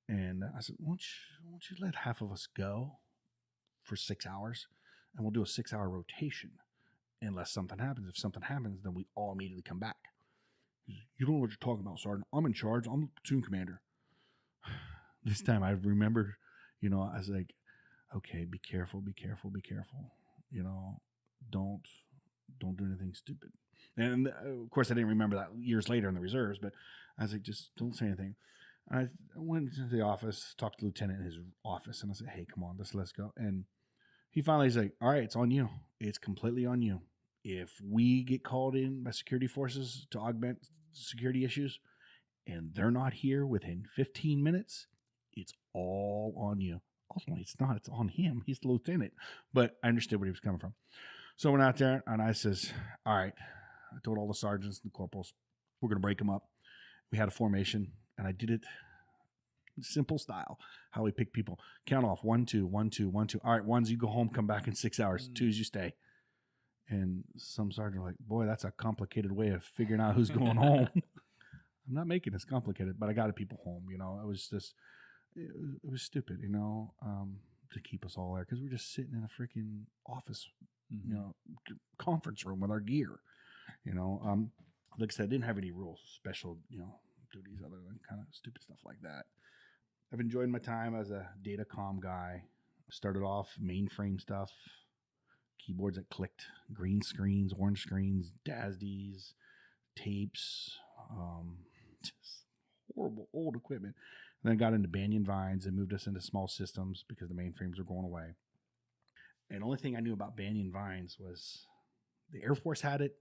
And I said, won't you let half of us go for 6 hours, and we'll do a 6-hour rotation unless something happens. If something happens, then we all immediately come back. He said, you don't know what you're talking about, Sergeant. I'm in charge. I'm the platoon commander. This time I remember, I was like, okay, be careful. Don't do anything stupid. And of course, I didn't remember that years later in the reserves, but I was like, just don't say anything. I went into the office, talked to the lieutenant in his office, and I said, hey, come on, let's go. And he finally's like, all right, it's on you. It's completely on you. If we get called in by security forces to augment security issues and they're not here within 15 minutes, it's all on you. Ultimately, it's not. It's on him. He's the lieutenant. But I understood where he was coming from. So I went out there, and I says, all right. I told all the sergeants and the corporals, we're going to break them up. We had a formation, and I did it simple style, how we pick people. Count off 1, 2, 1, 2, 1, 2. All right, 1s, you go home, come back in 6 hours. 2s, you stay. And some sergeant were like, boy, that's a complicated way of figuring out who's going home. I'm not making this complicated, but I got people home. It was just, it was stupid, to keep us all there because we're just sitting in a freaking office, conference room with our gear. Like I said, I didn't have any real special, duties other than kind of stupid stuff like that. I've enjoyed my time as a data comm guy. Started off mainframe stuff, keyboards that clicked, green screens, orange screens, DASDs, tapes, just horrible old equipment. And then I got into Banyan Vines and moved us into small systems because the mainframes were going away. And the only thing I knew about Banyan Vines was the Air Force had it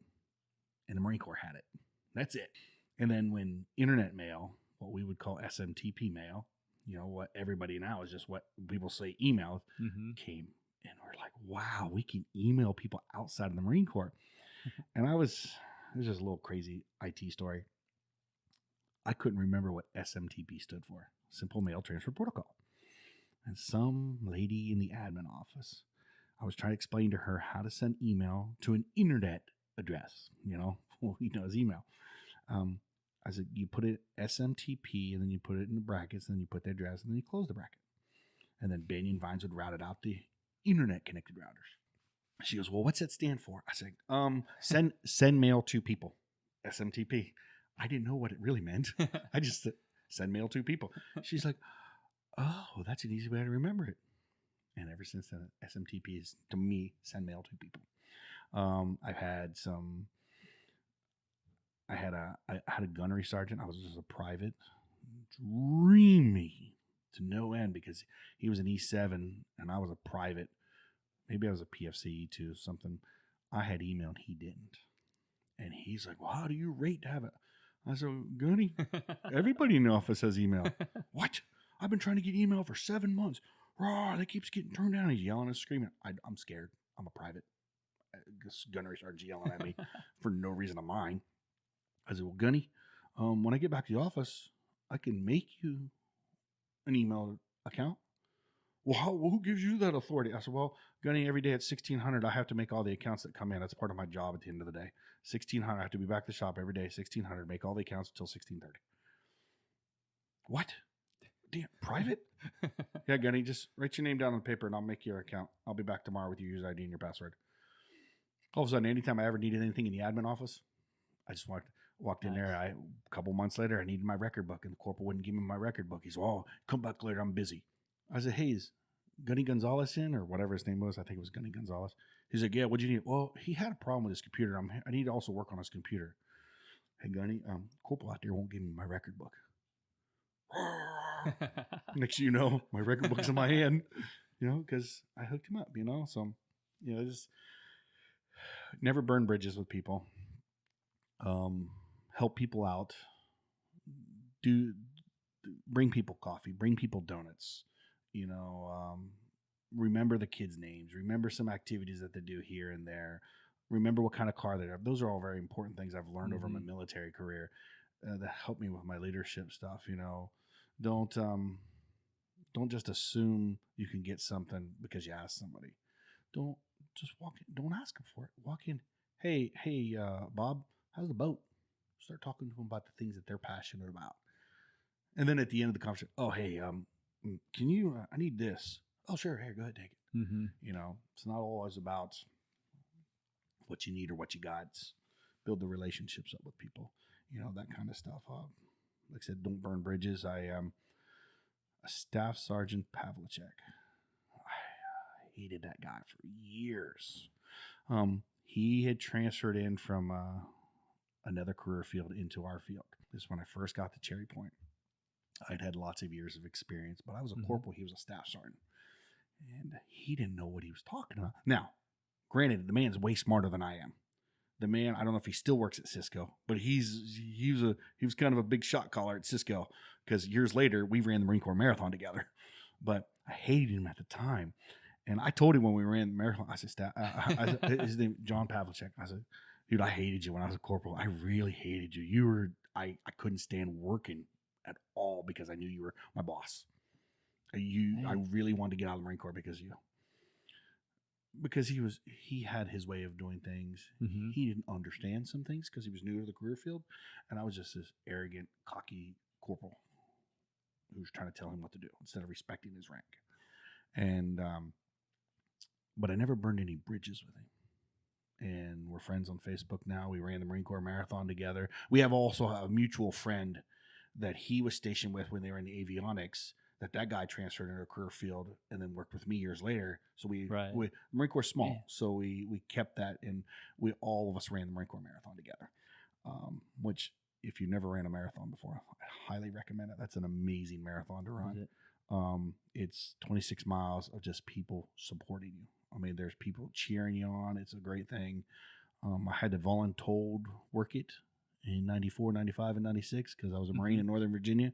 and the Marine Corps had it. That's it. And then when internet mail, what we would call SMTP mail, what everybody now is just what people say email, came. And we're like, wow, we can email people outside of the Marine Corps. And it was just a little crazy IT story. I couldn't remember what SMTP stood for, Simple Mail Transfer Protocol. And some lady in the admin office, I was trying to explain to her how to send email to an internet address, what we know as email. I said, you put it SMTP, and then you put it in the brackets, and then you put the address, and then you close the bracket. And then Banyan Vines would route it out the internet connected routers. She goes, well, what's that stand for? I said, send mail to people, SMTP. I didn't know what it really meant. I just said, send mail to people. She's like, oh, that's an easy way to remember it. And ever since then, SMTP is, to me, send mail to people. I had a gunnery sergeant. I was just a private, dreamy to no end because he was an E7 and I was a private. Maybe I was a PFC too, something. I had email and he didn't. And he's like, well, how do you rate to have it? I said, Gunny, everybody in the office has email. What? I've been trying to get email for 7 months. Raw, that keeps getting turned down. He's yelling and screaming. I'm scared. I'm a private. This gunnery sergeant yelling at me for no reason of mine. I said, well, Gunny, when I get back to the office, I can make you an email account. Well, who gives you that authority? I said, well, Gunny, every day at 1600, I have to make all the accounts that come in. That's part of my job at the end of the day. 1600, I have to be back to the shop every day. 1600, make all the accounts until 1630. What? Damn, private? Yeah, Gunny, just write your name down on the paper and I'll make your account. I'll be back tomorrow with your user ID and your password. All of a sudden, anytime I ever needed anything in the admin office, I just walked in there. A couple months later, I needed my record book, and the corporal wouldn't give me my record book. He's, oh, come back later. I'm busy. I said, hey, is Gunny Gonzalez in, or whatever his name was? I think it was Gunny Gonzalez. He's like, yeah, what'd you need? Well, he had a problem with his computer. I need to also work on his computer. Hey, Gunny, corporal out there won't give me my record book. Next thing you know, my record book's in my hand, because I hooked him up, So, just never burn bridges with people. Help people out. Bring people coffee. Bring people donuts. Remember the kids' names. Remember some activities that they do here and there. Remember what kind of car they have. Those are all very important things I've learned over my Mm-hmm. military career that helped me with my leadership stuff. Don't just assume you can get something because you ask somebody. Don't just walk in. Don't ask them for it. Walk in. Hey, Bob, how's the boat? Start talking to them about the things that they're passionate about. And then at the end of the conversation, oh, hey, can you, I need this. Oh, sure. Here, go ahead, take it. Mm-hmm. It's not always about what you need or what you got. It's build the relationships up with people, that kind of stuff. Like I said, don't burn bridges. I am a Staff Sergeant Pavlicek. I hated that guy for years. He had transferred in from another career field into our field. This is when I first got to Cherry Point. I'd had lots of years of experience, but I was a corporal. He was a staff sergeant. And he didn't know what he was talking about. Now, granted, the man's way smarter than I am. The man, I don't know if he still works at Cisco, but he was kind of a big shot caller at Cisco because years later we ran the Marine Corps Marathon together. But I hated him at the time, and I told him when we ran the marathon, I said, his name John Pavlicek. I said, dude, I hated you when I was a corporal. I really hated you. I couldn't stand working at all because I knew you were my boss. I really wanted to get out of the Marine Corps because of you. Because he had his way of doing things. Mm-hmm. He didn't understand some things because he was new to the career field. And I was just this arrogant, cocky corporal who was trying to tell him what to do instead of respecting his rank. And, but I never burned any bridges with him. And we're friends on Facebook now. We ran the Marine Corps Marathon together. We have also a mutual friend that he was stationed with when they were in the avionics. That guy transferred into a career field and then worked with me years later. So we Marine Corps small, so we kept that, and we all of us ran the Marine Corps Marathon together. Which, if you never ran a marathon before, I highly recommend it. That's an amazing marathon to run. It's 26 miles of just people supporting you. I mean, there's people cheering you on. It's a great thing. I had to voluntold work it in 94, 95, and 96 because I was a Marine in Northern Virginia.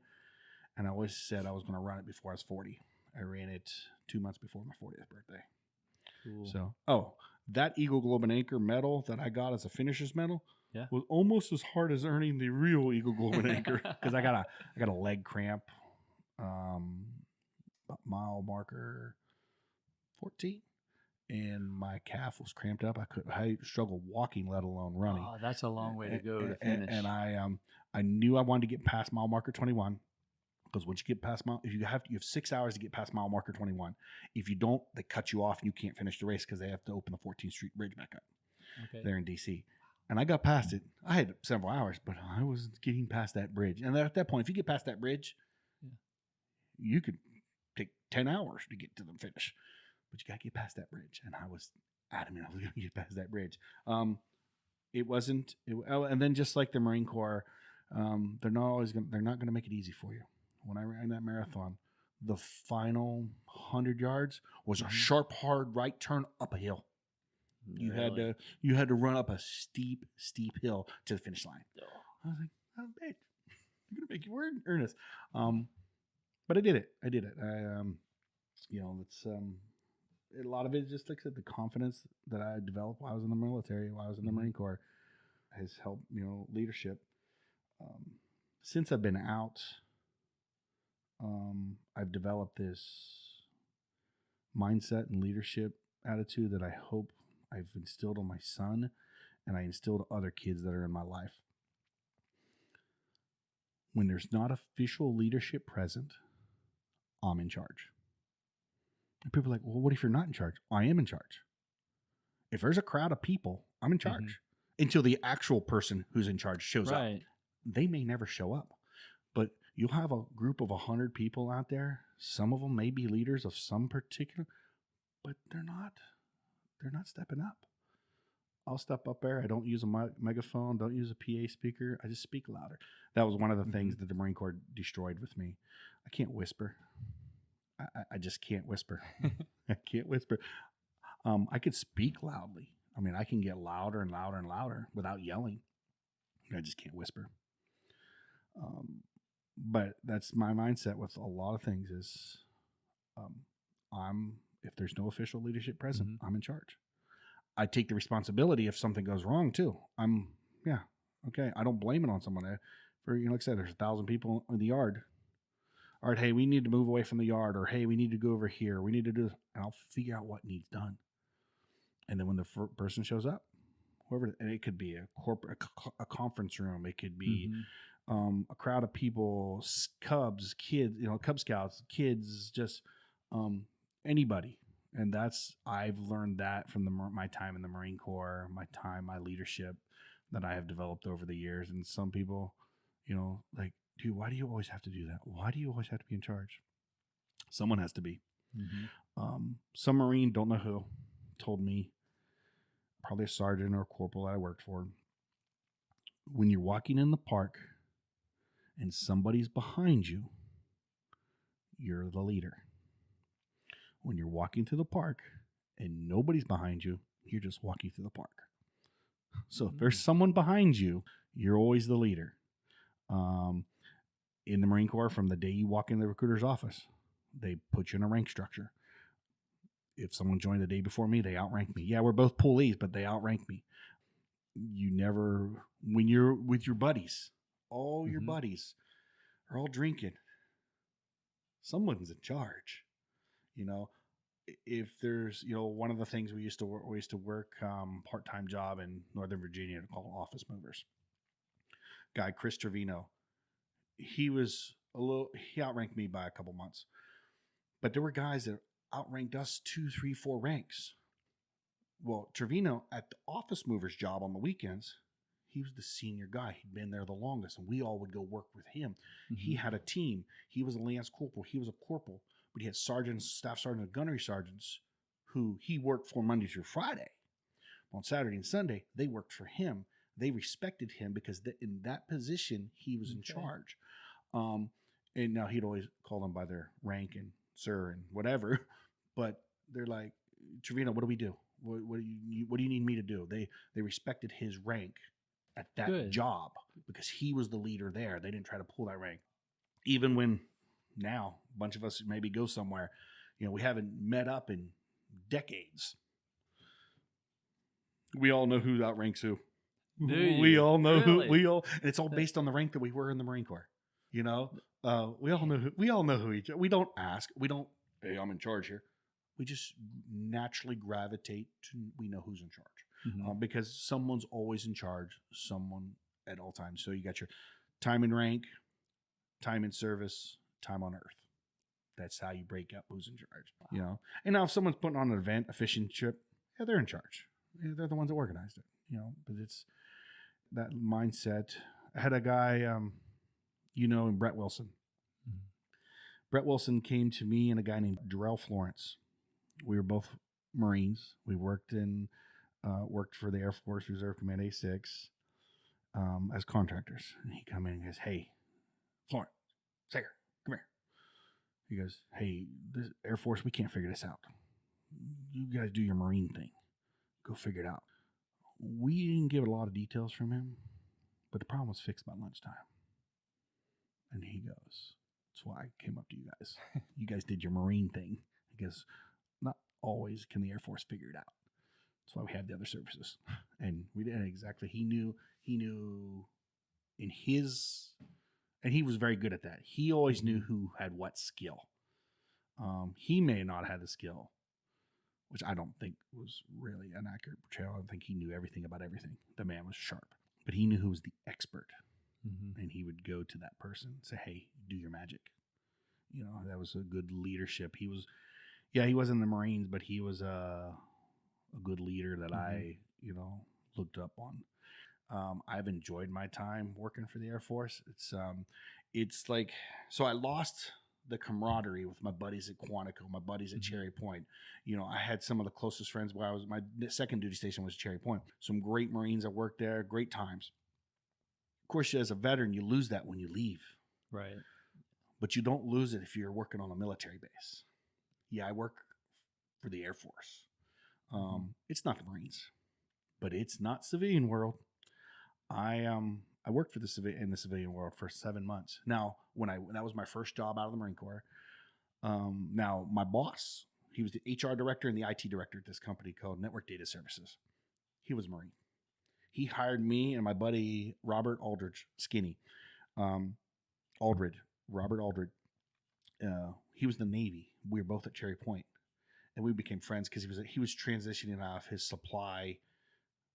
And I always said I was going to run it before I was 40. I ran it 2 months before my 40th birthday. Cool. So, that Eagle Globe and Anchor medal that I got as a finisher's medal was almost as hard as earning the real Eagle Globe and Anchor because I got a leg cramp, mile marker 14, and my calf was cramped up. I struggled walking, let alone running. Oh, that's a long way to go to finish. And I knew I wanted to get past mile marker 21. Because once you get past you have 6 hours to get past mile marker 21. If you don't, they cut you off and you can't finish the race because they have to open the 14th Street Bridge back up. Okay. There in DC. And I got past it. I had several hours, but I was getting past that bridge. And at that point, if you get past that bridge, you could take 10 hours to get to the finish. But you got to get past that bridge. And I was adamant I was going to get past that bridge. And then just like the Marine Corps, they're not going to make it easy for you. When I ran that marathon, the final 100 yards was a sharp, hard right turn up a hill. Really? You had to run up a steep hill to the finish line. Oh. I was like, oh, bitch, I'm gonna make you earn this. But I did it. It's a lot of it is just like I said, the confidence that I developed while I was in the military, while I was in the Marine Corps, has helped leadership. Since I've been out. I've developed this mindset and leadership attitude that I hope I've instilled on my son and I instilled other kids that are in my life. When there's not official leadership present, I'm in charge. And people are like, well, what if you're not in charge? I am in charge. If there's a crowd of people, I'm in charge until the actual person who's in charge shows up. They may never show up. But you'll have a group of 100 people out there. Some of them may be leaders of some particular, but they're not stepping up. I'll step up there. I don't use a megaphone. Don't use a PA speaker. I just speak louder. That was one of the things that the Marine Corps destroyed with me. I can't whisper. I just can't whisper. I can't whisper. I could speak loudly. I mean, I can get louder and louder and louder without yelling. I just can't whisper. But that's my mindset with a lot of things is if there's no official leadership present, I'm in charge. I take the responsibility if something goes wrong too. Okay. I don't blame it on someone. Like I said, there's 1,000 people in the yard. All right, hey, we need to move away from the yard, or hey, we need to go over here. We need to do this, and I'll figure out what needs done. And then when the person shows up, whoever, and it could be a corporate, a conference room, it could be a crowd of people, Cubs, kids, Cub Scouts, kids, just anybody. And I've learned that from my time in the Marine Corps, my leadership that I have developed over the years. And some people, like, dude, why do you always have to do that? Why do you always have to be in charge? Someone has to be. Some Marine, don't know who, told me, probably a sergeant or a corporal that I worked for, when you're walking in the park and somebody's behind you, you're the leader. When you're walking through the park and nobody's behind you, you're just walking through the park. So if there's someone behind you, you're always the leader. In the Marine Corps, from the day you walk in the recruiter's office, they put you in a rank structure. If someone joined the day before me, they outrank me. Yeah, we're both pulleys, but they outrank me. You never, when you're with your buddies, all your buddies are all drinking. Someone's in charge. If there's, one of the things we used to work part-time job in Northern Virginia called office movers. Guy, Chris Trevino, he outranked me by a couple months. But there were guys that outranked us 2, 3, 4 ranks. Well, Trevino at the office movers job on the weekends, he was the senior guy. He'd been there the longest, and we all would go work with him. He had a team. He was a lance corporal. He was a corporal, but he had sergeants, staff sergeants, and gunnery sergeants who he worked for Monday through Friday. On Saturday and Sunday, they worked for him. They respected him because in that position, he was in charge. And now he'd always call them by their rank and sir and whatever. But they're like, Trevino, what do we do? What do you need me to do? They respected his rank at that job because he was the leader there. They didn't try to pull that rank. Even when now a bunch of us maybe go somewhere, we haven't met up in decades. We all know who outranks who. We all know and it's all based on the rank that we were in the Marine Corps. We all know who each other. We don't ask. We don't, hey, I'm in charge here. We just naturally gravitate to, we know who's in charge. Because someone's always in charge, someone at all times. So you got your time in rank, time in service, time on earth. That's how you break up who's in charge. And now if someone's putting on an event, a fishing trip, yeah, they're in charge. Yeah, they're the ones that organized it. But it's that mindset. I had a guy, in Brett Wilson. Brett Wilson came to me and a guy named Darrell Florence. We were both Marines. We worked for the Air Force Reserve Command A6 as contractors. And he come in and goes, hey, Florence, Sakir, come here. He goes, hey, this Air Force, we can't figure this out. You guys do your Marine thing. Go figure it out. We didn't get a lot of details from him, but the problem was fixed by lunchtime. And he goes, that's why I came up to you guys. You guys did your Marine thing. He goes, not always can the Air Force figure it out. That's why we have the other services. And we didn't exactly. He knew in his, and he was very good at that. He always knew who had what skill. He may not have the skill, which I don't think was really an accurate portrayal. I don't think he knew everything about everything. The man was sharp, but he knew who was the expert. And he would go to that person and say, hey, do your magic. That was a good leadership. He was in the Marines, but he was a good leader that I, looked up on. I've enjoyed my time working for the Air Force. It's like, so I lost the camaraderie with my buddies at Quantico, my buddies at Cherry Point. I had some of the closest friends while my second duty station was Cherry Point. Some great Marines that worked there, great times. Of course, as a veteran, you lose that when you leave. Right. But you don't lose it if you're working on a military base. Yeah, I work for the Air Force. It's not the Marines, but it's not civilian world. I worked for in the civilian world for 7 months. Now, that was my first job out of the Marine Corps. Now my boss, He was the HR director and the IT director at this company called Network Data Services. He was a Marine. He hired me and my buddy Robert Aldridge, Skinny, Robert Aldridge. He was in the Navy. We were both at Cherry Point, and we became friends because he was transitioning off his supply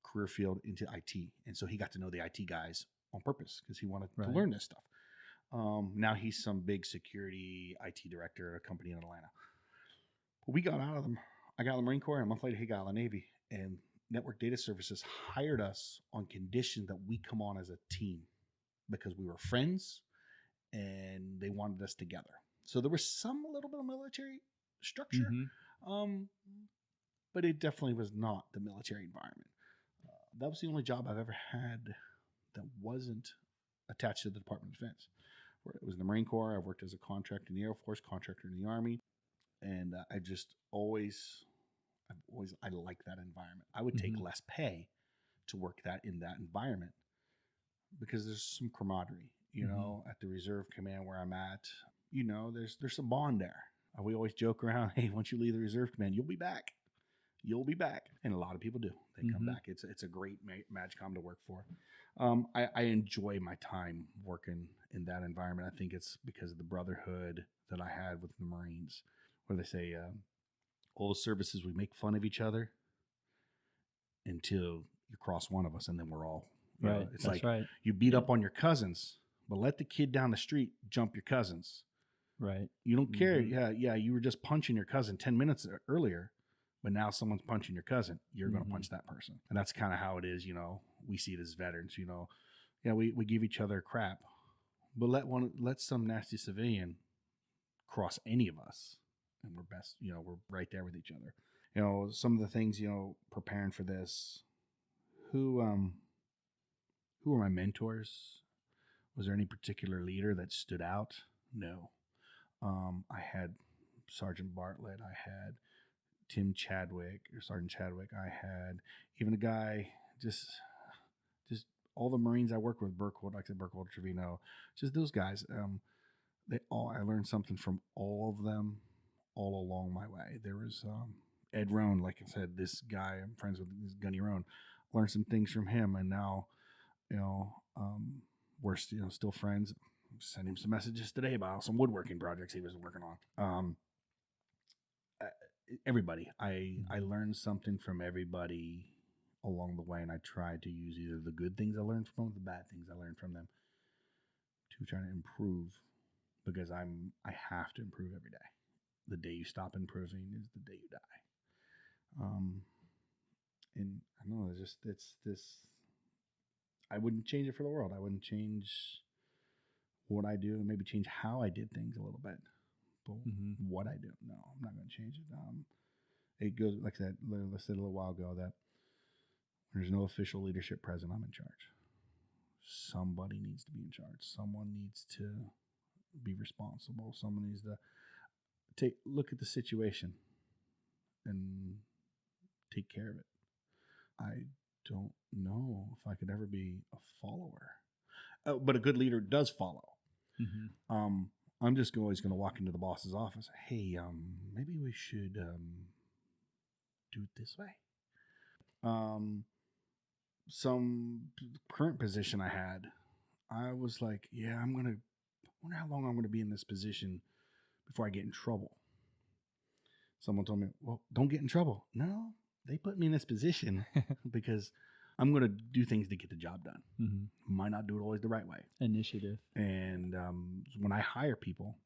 career field into IT, and so he got to know the IT guys on purpose because he wanted to learn this stuff. Now he's some big security IT director at a company in Atlanta. But we got out of them. I got out of the Marine Corps, and a month later he got out of the Navy, and Network Data Services hired us on condition that we come on as a team because we were friends and they wanted us together. So there was some little bit of military structure, but it definitely was not the military environment. That was the only job I've ever had that wasn't attached to the Department of Defense. Where it was in the Marine Corps. I worked as a contractor in the Air Force, contractor in the Army, and I like that environment. I would take less pay to work in that environment because there's some camaraderie, you know, at the reserve command where I'm at. You know, there's some bond there. We always joke around, hey, once you leave the reserve command, you'll be back. You'll be back. And a lot of people do. They come back. It's a great MAGCOM to work for. I enjoy my time working in that environment. I think it's because of the brotherhood that I had with the Marines, where they say, all the services, we make fun of each other until you cross one of us, and then we're all, you know, it's like you beat up on your cousins, but let the kid down the street jump your cousins. Right. You don't care. Yeah. You were just punching your cousin 10 minutes earlier, but now someone's punching your cousin. You're going to punch that person. And that's kind of how it is. You know, we see it as veterans, you know, we give each other crap, but let some nasty civilian cross any of us. And we're right there with each other. You know, some of the things, you know, preparing for this, who were my mentors? Was there any particular leader that stood out? No. I had Sergeant Bartlett. I had Sergeant Chadwick. I had even a guy, just all the Marines I worked with, Burkhold, Trevino, just those guys. I learned something from all of them all along my way. There was Ed Rohn, like I said, this guy I'm friends with, this Gunny Rohn. Learned some things from him, and now, you know, we're still friends. Sent him some messages today about some woodworking projects he was working on. Everybody, I learned something from everybody along the way, and I tried to use either the good things I learned from them, or the bad things I learned from them, to try to improve, because I have to improve every day. The day you stop improving is the day you die. And I don't know, it's this. I wouldn't change it for the world. I wouldn't change what I do, and maybe change how I did things a little bit. But what I do, no, I'm not going to change it. It goes, like I said a little while ago, that when there's no official leadership present, I'm in charge. Somebody needs to be in charge. Someone needs to be responsible. Someone needs to look at the situation and take care of it. I don't know if I could ever be a follower, but a good leader does follow. I'm just always going to walk into the boss's office. Hey, maybe we should do it this way. Some current position I had, I was like, I wonder how long I'm going to be in this position before I get in trouble. Someone told me, well, don't get in trouble. No, they put me in this position because I'm going to do things to get the job done. Might not do it always the right way. Initiative. And when I hire people,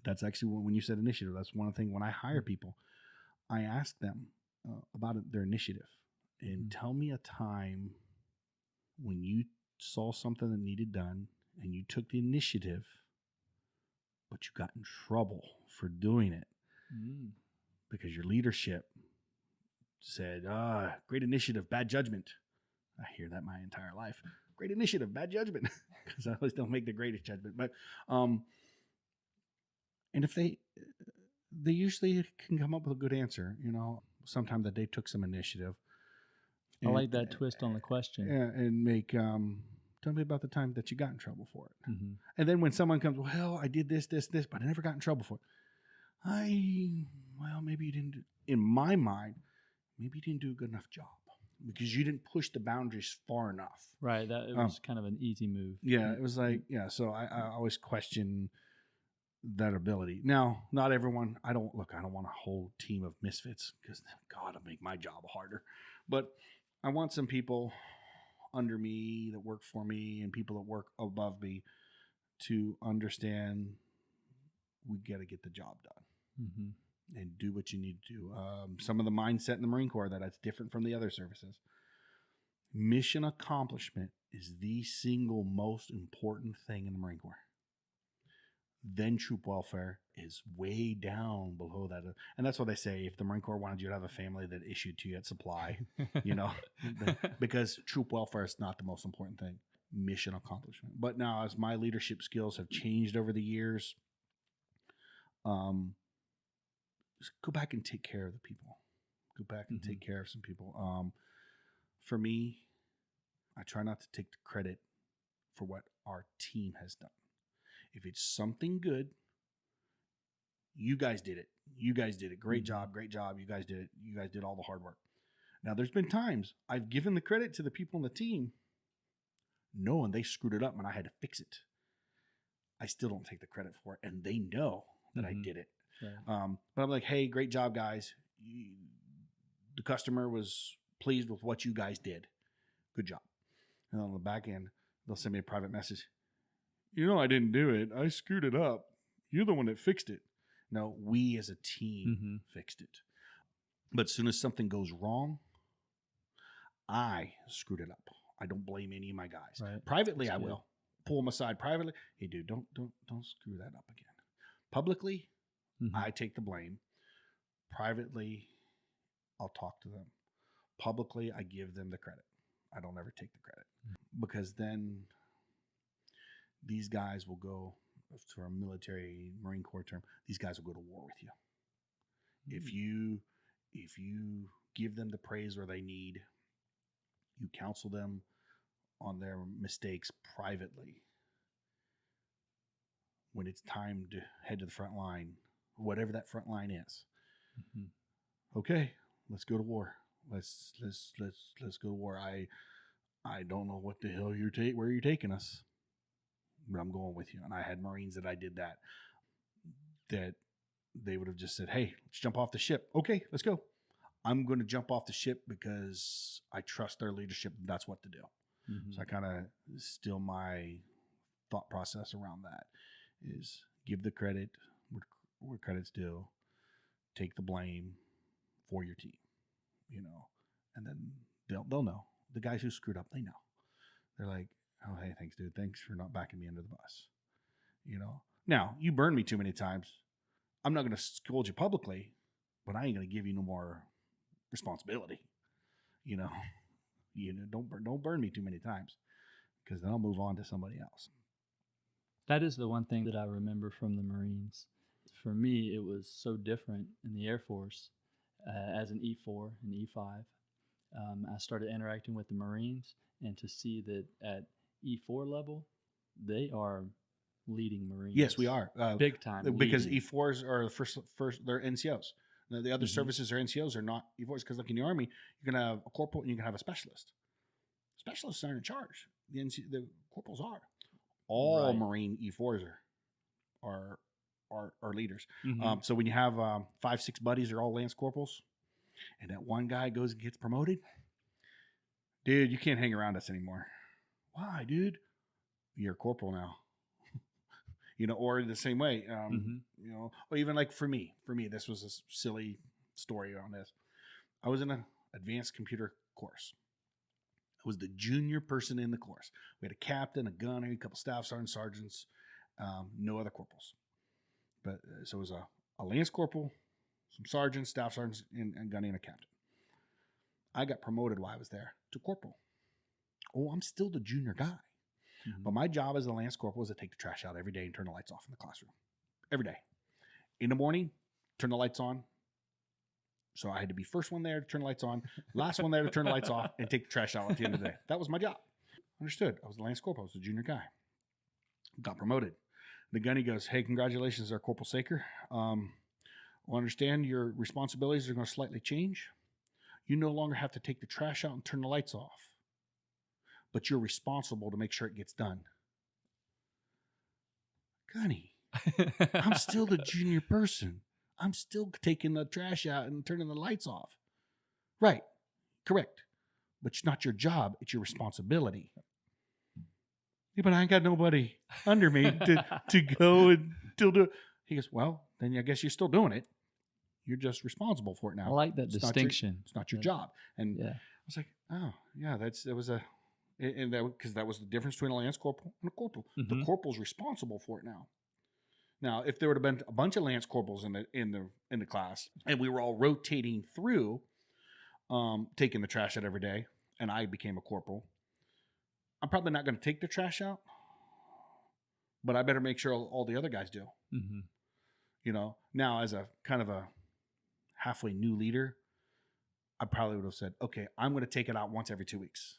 that's actually when you said initiative, that's one of the things. When I hire people, I ask them about their initiative. And tell me a time when you saw something that needed done and you took the initiative, but you got in trouble for doing it because your leadership said, great initiative, bad judgment. I hear that my entire life. Great initiative, bad judgment, because I always don't make the greatest judgment. But and if they usually can come up with a good answer, you know, sometime that they took some initiative. I like that twist on the question. Yeah, and make tell me about the time that you got in trouble for it. And then when someone comes, well, I did this, but I never got in trouble for it. maybe you didn't, in my mind, maybe you didn't do a good enough job because you didn't push the boundaries far enough. Right. That it was kind of an easy move. Yeah, it was like, so I always question that ability. Now, not everyone, I don't want a whole team of misfits because God, it'll make my job harder. But I want some people under me that work for me and people that work above me to understand we got to get the job done and do what you need to do. Some of the mindset in the Marine Corps that's different from the other services. Mission accomplishment is the single most important thing in the Marine Corps. Then troop welfare is way down below that. And that's what they say. If the Marine Corps wanted you to have a family that issued to you at supply, because troop welfare is not the most important thing. Mission accomplishment. But now as my leadership skills have changed over the years, just go back and take care of the people. Go back and take care of some people. For me, I try not to take the credit for what our team has done. If it's something good, you guys did it. You guys did it. Great job. Great job. You guys did it. You guys did all the hard work. Now, there's been times I've given the credit to the people on the team knowing they screwed it up and I had to fix it. I still don't take the credit for it. And they know that I did it. Right. But I'm like, hey, great job, guys. The customer was pleased with what you guys did. Good job. And on the back end, they'll send me a private message. I didn't do it. I screwed it up. You're the one that fixed it. No, we as a team fixed it. But as soon as something goes wrong, I screwed it up. I don't blame any of my guys. Right. Privately, I will pull them aside privately. Hey, dude, don't screw that up again. Publicly, I take the blame. Privately, I'll talk to them. Publicly, I give them the credit. I don't ever take the credit because then these guys will go, for a military Marine Corps term, these guys will go to war with you. If you give them the praise where they need, you counsel them on their mistakes privately. When it's time to head to the front line, whatever that front line is, okay, let's go to war. Let's go to war. I don't know what the hell where you're taking us, but I'm going with you. And I had Marines that I did that they would have just said, hey, let's jump off the ship. Okay, let's go. I'm going to jump off the ship because I trust their leadership. That's what to do. So I kind of still my thought process around that is give the credit where credit's due, take the blame for your team, and then they'll know. The guys who screwed up, they know. They're like, oh, hey, thanks, dude. Thanks for not backing me under the bus. Now you burned me too many times. I'm not going to scold you publicly, but I ain't going to give you no more responsibility. Don't burn me too many times because then I'll move on to somebody else. That is the one thing that I remember from the Marines. For me, it was so different in the Air Force as an E4 and E5. I started interacting with the Marines, and to see that at E4 level, they are leading Marines. Yes, we are. Big time. Because E4s are the first they're NCOs. The other services or NCOs are not E4s because, like in the Army, you can have a corporal and you can have a specialist. Specialists aren't in charge. The corporals are. All Marine E4s are leaders. So when you have 5-6 buddies, they're all Lance Corporals, and that one guy goes and gets promoted, dude, you can't hang around us anymore. Why, dude? You're a corporal now. Or the same way, or even like for me, this was a silly story on this. I was in an advanced computer course. I was the junior person in the course. We had a captain, a gunner, a couple staff sergeants, no other corporals. But so it was a lance corporal, some sergeants, staff sergeants, and gunny and a captain. I got promoted while I was there to corporal. Oh, I'm still the junior guy. But my job as a lance corporal was to take the trash out every day and turn the lights off in the classroom. Every day. In the morning, turn the lights on. So I had to be first one there to turn the lights on, last one there to turn the lights off, and take the trash out at the end of the day. That was my job. Understood. I was the lance corporal. I was the junior guy. Got promoted. The gunny goes, hey, congratulations, Corporal Sakir. Well, understand your responsibilities are going to slightly change. You no longer have to take the trash out and turn the lights off, but you're responsible to make sure it gets done. Gunny, I'm still the junior person. I'm still taking the trash out and turning the lights off. Right. Correct. But it's not your job. It's your responsibility. Yeah, but I ain't got nobody under me to go and still do it. He goes, well, then I guess you're still doing it. You're just responsible for it now. I like that distinction. It's not your job. And yeah. I was like, oh, yeah, because that was the difference between a lance corporal and a corporal. Mm-hmm. The corporal's responsible for it now. Now, if there would have been a bunch of lance corporals in the class, and we were all rotating through, taking the trash out every day, and I became a corporal, I'm probably not going to take the trash out, but I better make sure all the other guys do. Mm-hmm. You know, now as a kind of a halfway new leader, I probably would have said, okay, I'm going to take it out once every 2 weeks.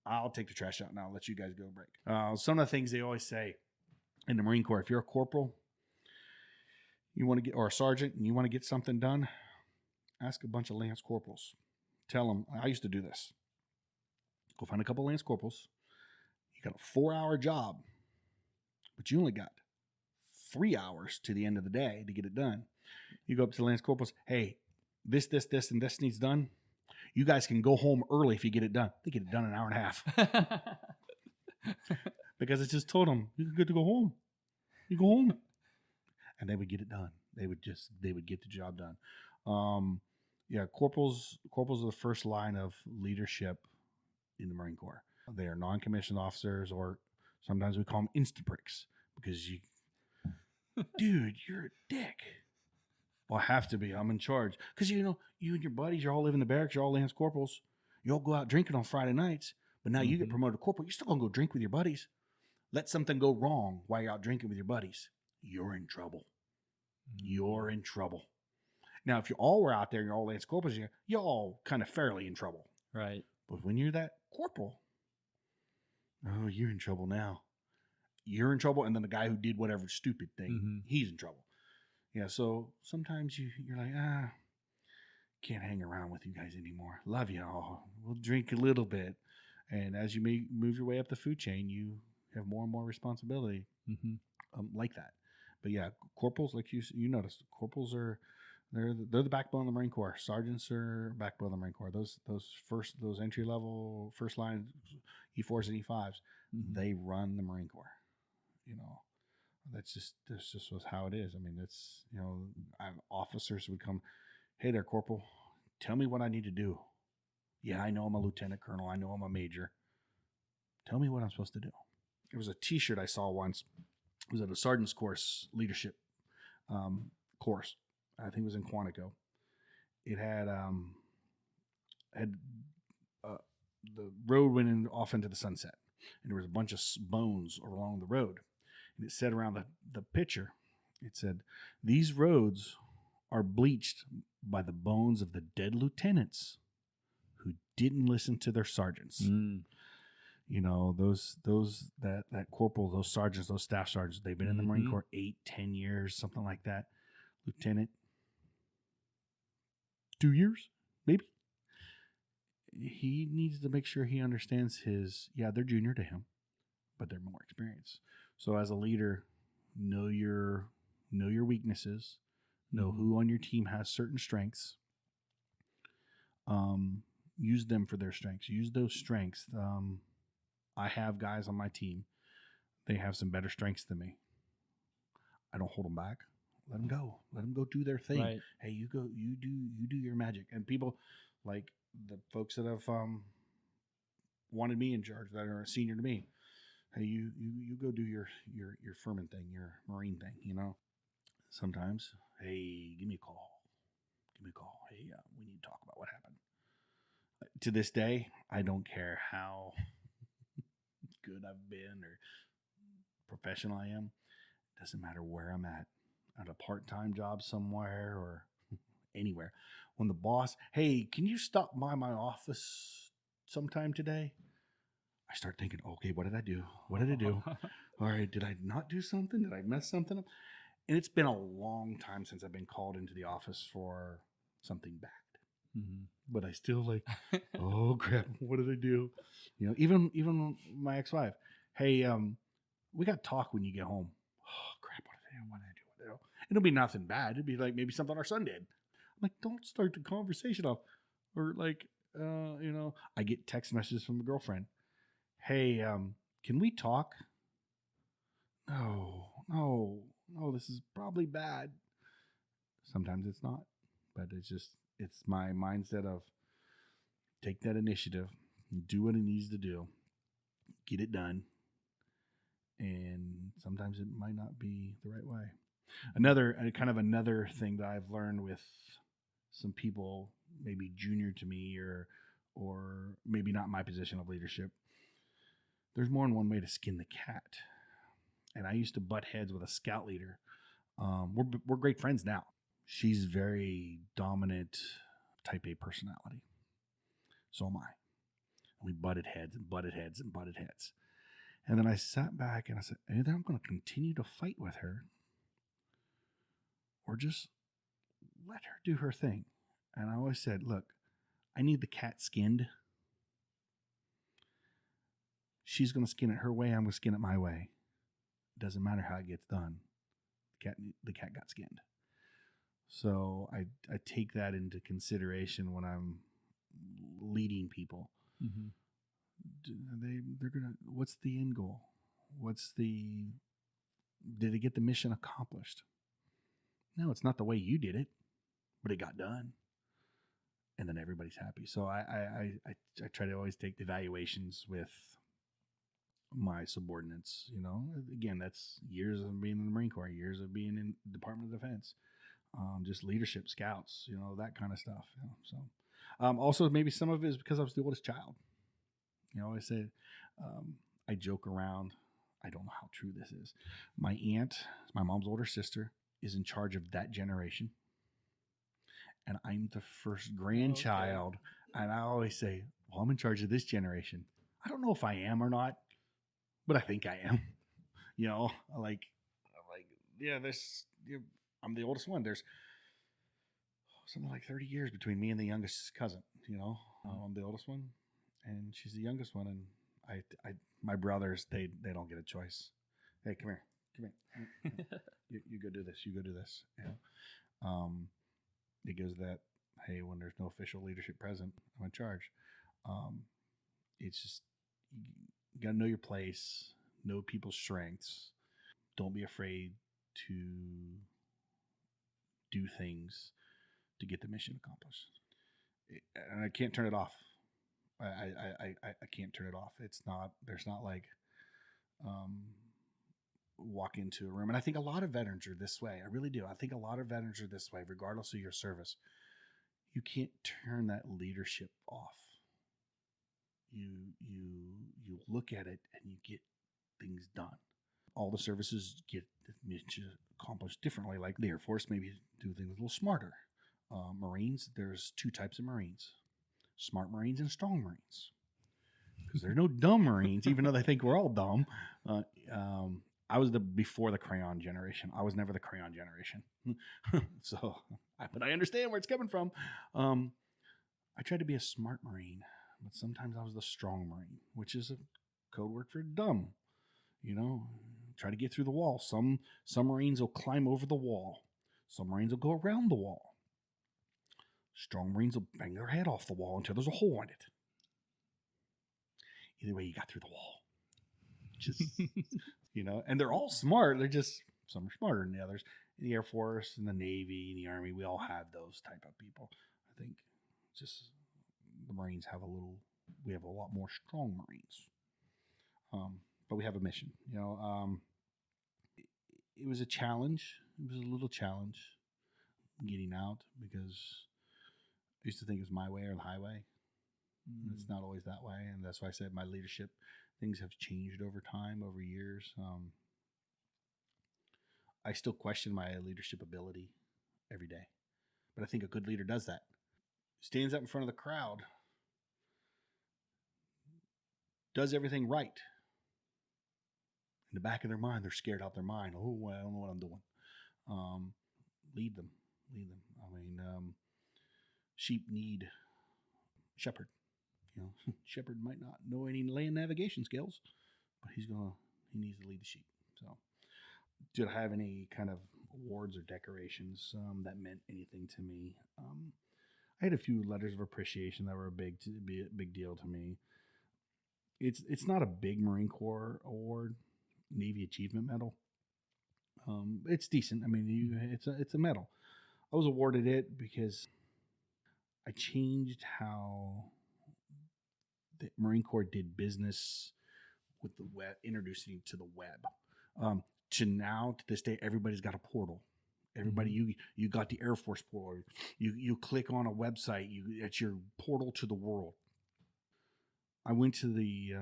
I'll take the trash out and I'll let you guys go break. Some of the things they always say in the Marine Corps, if you're a corporal, or a sergeant, and you want to get something done, ask a bunch of lance corporals. Tell them, I used to do this. Go find a couple of lance corporals. You got a 4-hour job, but you only got 3 hours to the end of the day to get it done. You go up to the lance corporals, hey, this, and this needs done. You guys can go home early if you get it done. They get it done in an hour and a half. Because it just told them, you're good to go home. You go home. And they would get it done. They would get the job done. Corporals are the first line of leadership in the Marine Corps. They are non-commissioned officers, or sometimes we call them instant bricks, because dude, you're a dick. Well, I have to be. I'm in charge. Because, you and your buddies, you all live in the barracks. You're all lance corporals. You all go out drinking on Friday nights. But now you get promoted to corporal. You're still going to go drink with your buddies. Let something go wrong while you're out drinking with your buddies. You're in trouble. You're in trouble. Now, if you all were out there and you're all lance corporals, you're all kind of fairly in trouble. Right. But when you're that corporal, oh, you're in trouble now. You're in trouble. And then the guy who did whatever stupid thing, he's in trouble. Yeah, so sometimes you're like, can't hang around with you guys anymore. Love you all. We'll drink a little bit. And as you move your way up the food chain, you have more and more responsibility like that. But yeah, corporals, like you noticed, corporals they're the backbone of the Marine Corps. Sergeants are backbone of the Marine Corps. Those entry level first line E4s and E5s, they run the Marine Corps. That's just how it is. I mean, that's, officers would come, hey there, corporal, tell me what I need to do. Yeah, I know I'm a lieutenant colonel. I know I'm a major. Tell me what I'm supposed to do. There was a T-shirt I saw once. It was at a sergeant's course, leadership course. I think it was in Quantico. It had the road went off into the sunset, and there was a bunch of bones along the road. And it said around the picture, it said, these roads are bleached by the bones of the dead lieutenants who didn't listen to their sergeants. That corporal, those sergeants, those staff sergeants, they've been in the Marine Corps 8-10 years, something like that. Lieutenant, 2 years, maybe. He needs to make sure he understands they're junior to him, but they're more experienced. So as a leader, know your weaknesses, know who on your team has certain strengths. Use them for their strengths. Use those strengths. I have guys on my team. They have some better strengths than me. I don't hold them back. Let them go. Let them go do their thing. Right. Hey, you go. You do your magic. And people like the folks that have wanted me in charge, that are a senior to me. Hey, you go do your Firman thing, your Marine thing. Sometimes, hey, give me a call. Hey, we need to talk about what happened. To this day, I don't care how good I've been or professional I am. It doesn't matter where I'm at a part-time job somewhere or anywhere. When the boss, hey, can you stop by my office sometime today? I start thinking, okay, what did I do? All right, did I not do something? Did I mess something up? And it's been a long time since I've been called into the office for something bad. Mm-hmm. But I still like, oh crap, what did I do? Even my ex-wife, hey, we got to talk when you get home. Oh crap, what did I do? What did I do? What did I do? It'll be nothing bad. It'd be like maybe something our son did. I'm like, don't start the conversation off. Or like, I get text messages from a girlfriend. Hey, can we talk? No, this is probably bad. Sometimes it's not, but it's my mindset of take that initiative, do what it needs to do, get it done. And sometimes it might not be the right way. Another thing that I've learned with some people, maybe junior to me or maybe not my position of leadership, there's more than one way to skin the cat. And I used to butt heads with a scout leader. We're great friends now. She's very dominant, type A personality. So am I. And we butted heads. And then I sat back and I said, either I'm going to continue to fight with her or just let her do her thing. And I always said, look, I need the cat skinned. She's going to skin it her way. I'm going to skin it my way. It doesn't matter how it gets done. The cat got skinned. So I take that into consideration when I'm leading people. Mm-hmm. What's the end goal? Did it get the mission accomplished? No, it's not the way you did it, but it got done. And then everybody's happy. So I try to always take evaluations with my subordinates. Again, that's years of being in the Marine Corps, years of being in the Department of Defense, just leadership, scouts, that kind of stuff. So also maybe some of it is because I was the oldest child. I said, I joke around. I don't know how true this is. My aunt, my mom's older sister, is in charge of that generation. And I'm the first grandchild. Okay. And I always say, well, I'm in charge of this generation. I don't know if I am or not, but I think I am. I'm the oldest one. There's something like 30 years between me and the youngest cousin. I'm the oldest one, and she's the youngest one. And my brothers, they don't get a choice. Hey, come here. You go do this. You go do this. It goes that, hey, when there's no official leadership present, I'm in charge. It's just, you got to know your place, know people's strengths. Don't be afraid to do things to get the mission accomplished. And I can't turn it off. I can't turn it off. There's not like, walk into a room. And I think a lot of veterans are this way. I really do. I think a lot of veterans are this way, regardless of your service. You can't turn that leadership off. You look at it and you get things done. All the services get accomplished differently. Like the Air Force, maybe do things a little smarter. Marines, there's two types of Marines: smart Marines and strong Marines. Because there are no dumb Marines, even though they think we're all dumb. I was before the crayon generation. I was never the crayon generation. But I understand where it's coming from. I tried to be a smart Marine, but sometimes I was the strong Marine, which is a code word for dumb. Try to get through the wall. Some Marines will climb over the wall. Some Marines will go around the wall. Strong Marines will bang their head off the wall until there's a hole in it. Either way, you got through the wall. And they're all smart. They're just, some are smarter than the others. In the Air Force, in the Navy, in the Army, we all have those type of people. I think just the Marines we have a lot more strong Marines. But we have a mission. It was a challenge. It was a little challenge getting out, because I used to think it was my way or the highway. It's not always that way. And that's why I said my leadership things have changed over time, over years. I still question my leadership ability every day, but I think a good leader does that. Stands up in front of the crowd, does everything right. In the back of their mind, they're scared out their mind. Oh, well, I don't know what I'm doing. Lead them. I mean, sheep need shepherd. Shepherd might not know any land navigation skills, but he needs to lead the sheep. So, did I have any kind of awards or decorations that meant anything to me? I had a few letters of appreciation that were a big deal to me. It's not a big Marine Corps award, Navy Achievement Medal. It's decent. I mean, it's a medal. I was awarded it because I changed how the Marine Corps did business with the web, introducing to the web. To this day, everybody's got a portal. Everybody, you got the Air Force portal. You click on a website. It's your portal to the world. I went to the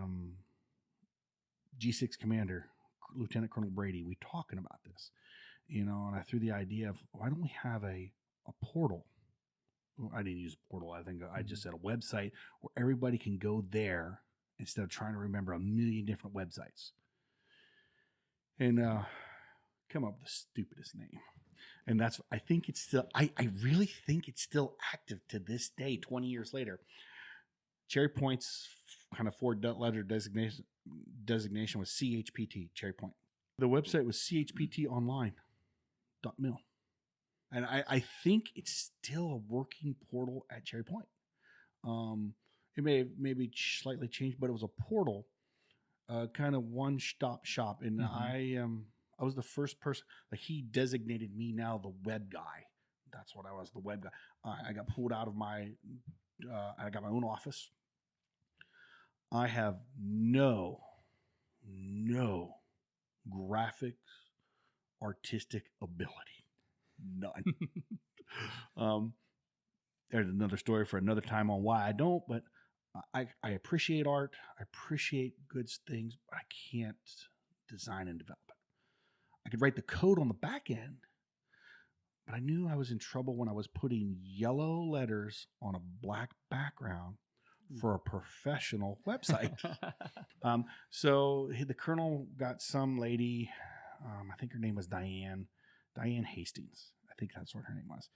G6 commander, Lieutenant Colonel Brady. We talking about this, and I threw the idea of why don't we have a portal? Well, I didn't use a portal. I think I just said a website where everybody can go there instead of trying to remember a million different websites. And come up with the stupidest name. And I think it's still, I really think it's still active to this day, 20 years later. Cherry Point's kind of four-letter designation was CHPT, Cherry Point. The website was chptonline.mil. And I think it's still a working portal at Cherry Point. It may have maybe slightly changed, but it was a portal, kind of one-stop shop. And I was the first person. Like, he designated me now the web guy. That's what I was, the web guy. I got pulled out of I got my own office. I have no graphics, artistic ability. None. There's another story for another time on why I don't, but I appreciate art. I appreciate good things, but I can't design and develop it. I could write the code on the back end, but I knew I was in trouble when I was putting yellow letters on a black background for a professional website. So the colonel got some lady, I think her name was Diane Hastings. I think that's what her name was.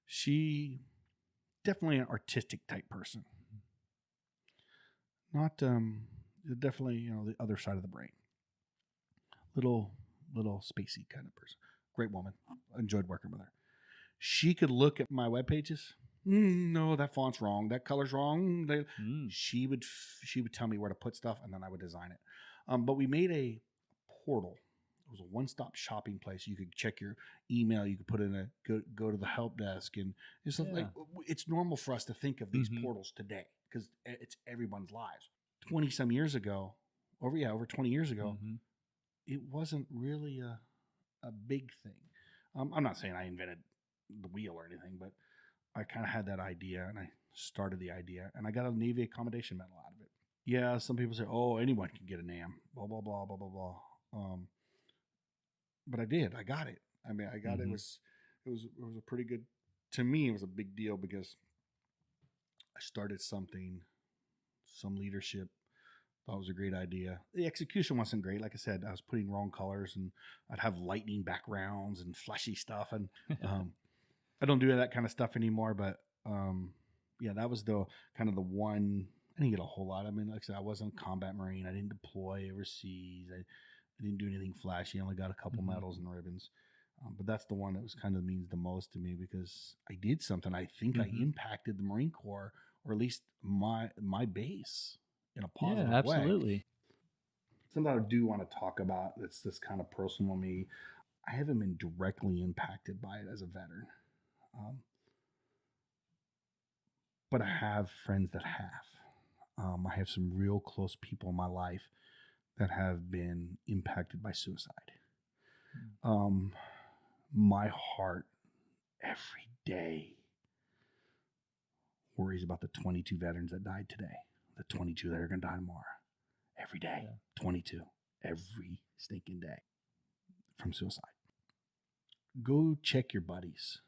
She definitely an artistic type person. Not definitely, the other side of the brain. Little spacey kind of person. Great woman. I enjoyed working with her. She could look at my web pages. No, that font's wrong. That color's wrong. She would tell me where to put stuff, and then I would design it. But we made a portal. It was a one-stop shopping place. You could check your email. You could put in go to the help desk, and it's like it's normal for us to think of these portals today because it's everyone's lives. 20-some years ago, over 20 years ago, it wasn't really a big thing. I'm not saying I invented the wheel or anything, but I kind of had that idea, and I started the idea, and I got a Navy accommodation medal out of it. Yeah, some people say, "Oh, anyone can get a NAM." Blah blah blah blah blah blah. But I did. I got it. I mean, I got it. It was a pretty good. To me, it was a big deal because I started some leadership. Thought it was a great idea. The execution wasn't great. Like I said, I was putting wrong colors, and I'd have lightning backgrounds and flashy stuff, and I don't do that kind of stuff anymore, but yeah, that was the kind of the one. I didn't get a whole lot. I mean, like I said, I wasn't a combat Marine. I didn't deploy overseas. I didn't do anything flashy. I only got a couple medals and ribbons. But that's the one that was kind of means the most to me because I did something. I think I impacted the Marine Corps, or at least my base in a positive way. Yeah, absolutely. Something I do want to talk about that's this kind of personal to me. I haven't been directly impacted by it as a veteran. But I have friends that have. I have some real close people in my life that have been impacted by suicide. My heart every day worries about the 22 veterans that died today, the 22 that are going to die tomorrow. Every day, 22, every stinking day from suicide. Go check your buddies.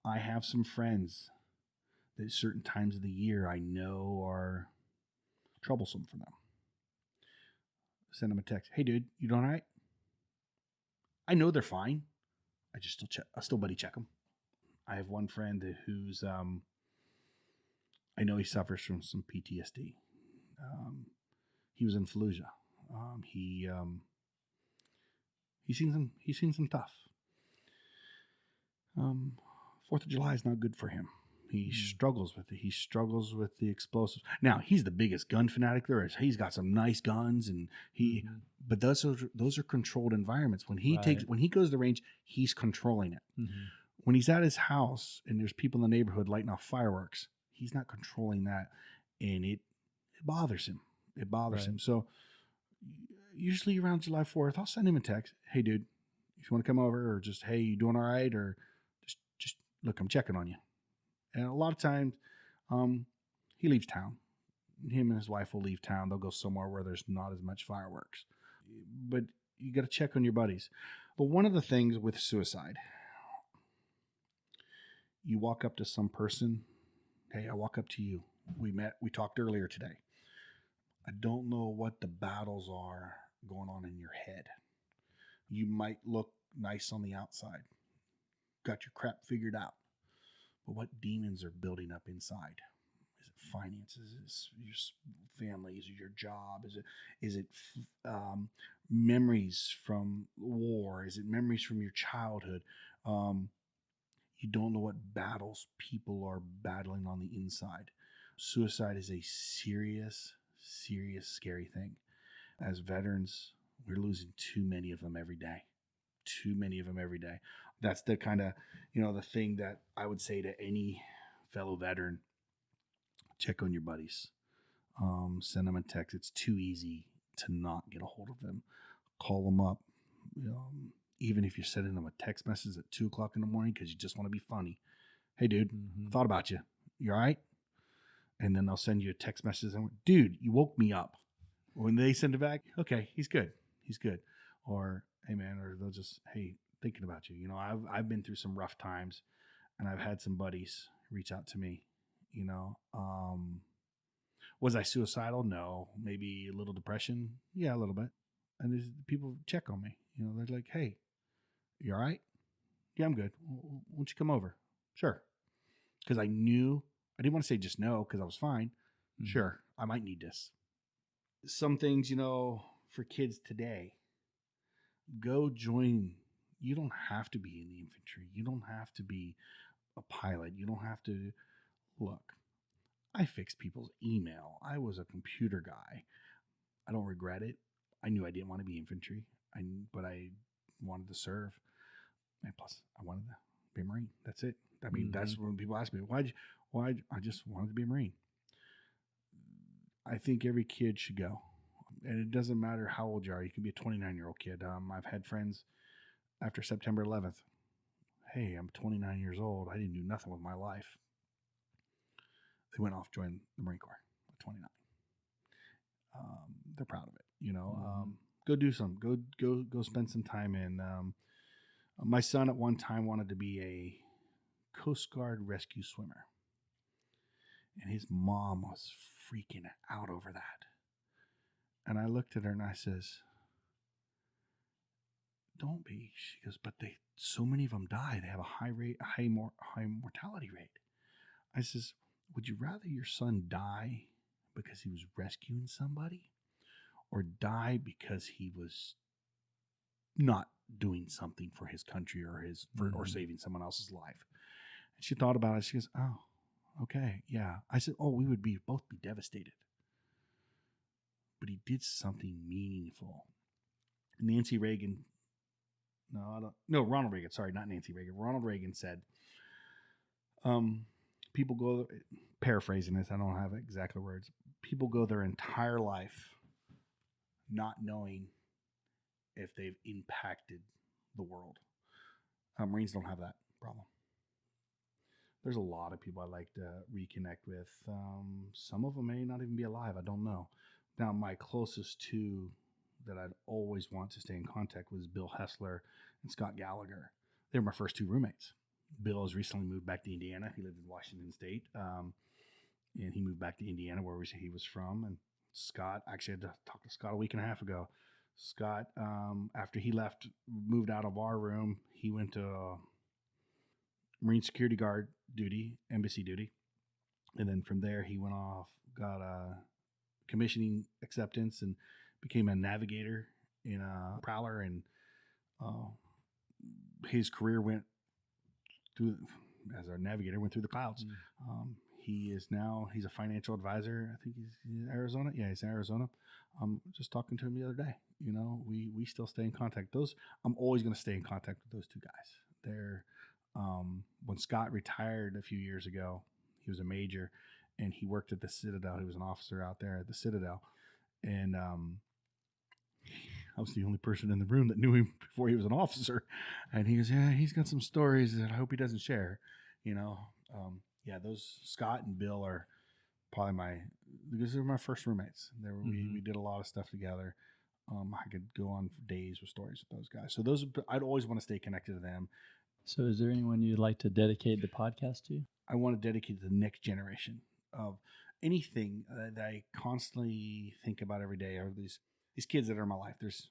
I have some friends that at certain times of the year I know are troublesome for them. Send them a text. Hey, dude, you doing all right? I know they're fine. I still buddy check them. I have one friend who's I know he suffers from some PTSD. He was in Fallujah. He's seen some tough. 4th of July is not good for him. He struggles with it. He struggles with the explosives. Now, he's the biggest gun fanatic there is. He's got some nice guns, and but those are controlled environments. When he goes to the range, he's controlling it. Mm-hmm. When he's at his house and there's people in the neighborhood lighting off fireworks, he's not controlling that, and it bothers him. It bothers him. So usually around July 4th, I'll send him a text. Hey, dude, if you want to come over, or just, hey, you doing all right? Or just look, I'm checking on you. And a lot of times he leaves town. Him and his wife will leave town. They'll go somewhere where there's not as much fireworks. But you got to check on your buddies. But one of the things with suicide, you walk up to some person. Hey, I walk up to you. We talked earlier today. I don't know what the battles are going on in your head. You might look nice on the outside. Got your crap figured out. But what demons are building up inside? Is it finances? Is it your family? Is it your job? Is it memories from war? Is it memories from your childhood? You don't know what battles people are battling on the inside. Suicide is a serious, scary thing. As veterans, we're losing too many of them every day. That's the kind of, the thing that I would say to any fellow veteran: check on your buddies. Send them a text. It's too easy to not get a hold of them. Call them up. Even if you're sending them a text message at 2:00 in the morning because you just want to be funny. Hey, dude, thought about you. You all right? And then they'll send you a text message and, dude, you woke me up. When they send it back, okay, he's good. Or, hey, man, or they'll just, hey, thinking about you. I've been through some rough times, and I've had some buddies reach out to me. Was I suicidal? No. Maybe a little depression? Yeah, a little bit. And people check on me. They're like, hey, you all right? Yeah, I'm good. Why don't you come over? Sure. Because I didn't want to say just no because I was fine. Mm-hmm. Sure, I might need this. Some things, for kids today, go join. You don't have to be in the infantry. You don't have to be a pilot. You don't have to. Look, I fixed people's email. I was a computer guy. I don't regret it. I knew I didn't want to be infantry, but I wanted to serve. And plus, I wanted to be a Marine. That's it. I mean, that's when people ask me, why? I just wanted to be a Marine. I think every kid should go. And it doesn't matter how old you are. You can be a 29-year-old kid. I've had friends after September 11th. Hey, I'm 29 years old. I didn't do nothing with my life. They went off, joined the Marine Corps at 29. They're proud of it. Go do some. Go spend some time in. My son at one time wanted to be a Coast Guard rescue swimmer. And his mom was freaking out over that. And I looked at her and I says, don't be. She goes, but so many of them die. They have a high mortality rate. I says, would you rather your son die because he was rescuing somebody, or die because he was not doing something for his country or saving someone else's life? And she thought about it. She goes, oh, okay, yeah. I said, oh, we would both be devastated. But he did something meaningful. Ronald Reagan. Sorry, not Nancy Reagan. Ronald Reagan said, people go, paraphrasing this, I don't have exact words. People go their entire life not knowing if they've impacted the world. Marines don't have that problem. There's a lot of people I like to reconnect with. Some of them may not even be alive. I don't know. Now, my closest two that I'd always want to stay in contact was Bill Hessler and Scott Gallagher. They were my first two roommates. Bill has recently moved back to Indiana. He lived in Washington State. And he moved back to Indiana, where he was from. And Scott, actually, I had to talk to Scott a week and a half ago. Scott, after he left, moved out of our room, he went to Marine security guard duty, embassy duty. And then from there, he went off, got a commissioning acceptance, and became a navigator in a prowler. And his career went through, as a navigator, went through the clouds. He's a financial advisor. I think he's in Arizona. Yeah, he's in Arizona. Just talking to him the other day. We still stay in contact. I'm always going to stay in contact with those two guys. They're when Scott retired a few years ago, he was a major, and he worked at the Citadel. He was an officer out there at the Citadel, and I was the only person in the room that knew him before he was an officer. And he goes, "Yeah, he's got some stories that I hope he doesn't share." Those Scott and Bill are probably because they're my first roommates. We did a lot of stuff together. I could go on for days with stories with those guys. So I'd always want to stay connected to them. So is there anyone you'd like to dedicate the podcast to? I want to dedicate to the next generation of anything that I constantly think about every day are these kids that are in my life. There's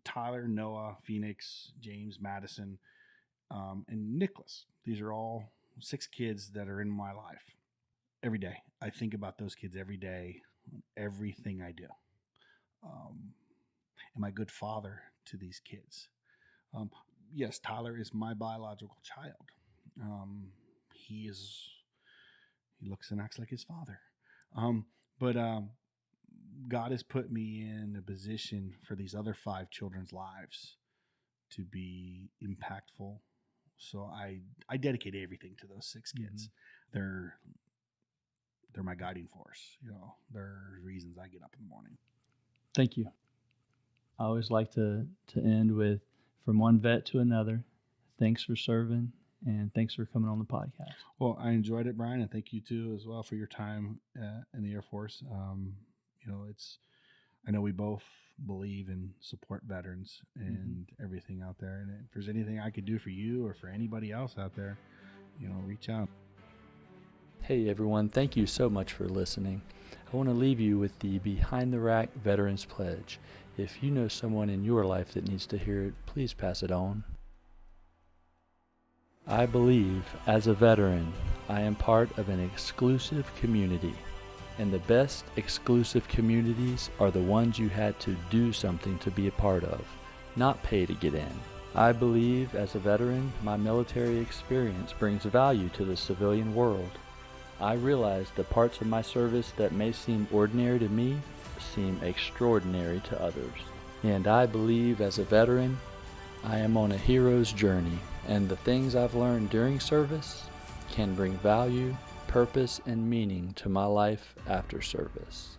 Tyler, Noah, Phoenix, James, Madison, and Nicholas. These are all 6 kids that are in my life every day. I think about those kids every day, everything I do. Am I a good father to these kids? Yes, Tyler is my biological child. He looks and acts like his father. But God has put me in a position for these other 5 children's lives to be impactful. So I dedicate everything to those 6 kids. They're my guiding force. They're reasons I get up in the morning. Thank you. I always like to end with, from one vet to another, thanks for serving, and thanks for coming on the podcast. Well, I enjoyed it, Brian, and thank you too as well for your time in the Air Force. I know we both believe and support veterans and everything out there. And if there's anything I could do for you or for anybody else out there, reach out. Hey everyone, thank you so much for listening. I want to leave you with the Behind the Rack Veterans Pledge. If you know someone in your life that needs to hear it, please pass it on. I believe, as a veteran, I am part of an exclusive community. And the best exclusive communities are the ones you had to do something to be a part of, not pay to get in. I believe, as a veteran, my military experience brings value to the civilian world. I realize the parts of my service that may seem ordinary to me seem extraordinary to others. And I believe, as a veteran, I am on a hero's journey, and the things I've learned during service can bring value, purpose, and meaning to my life after service.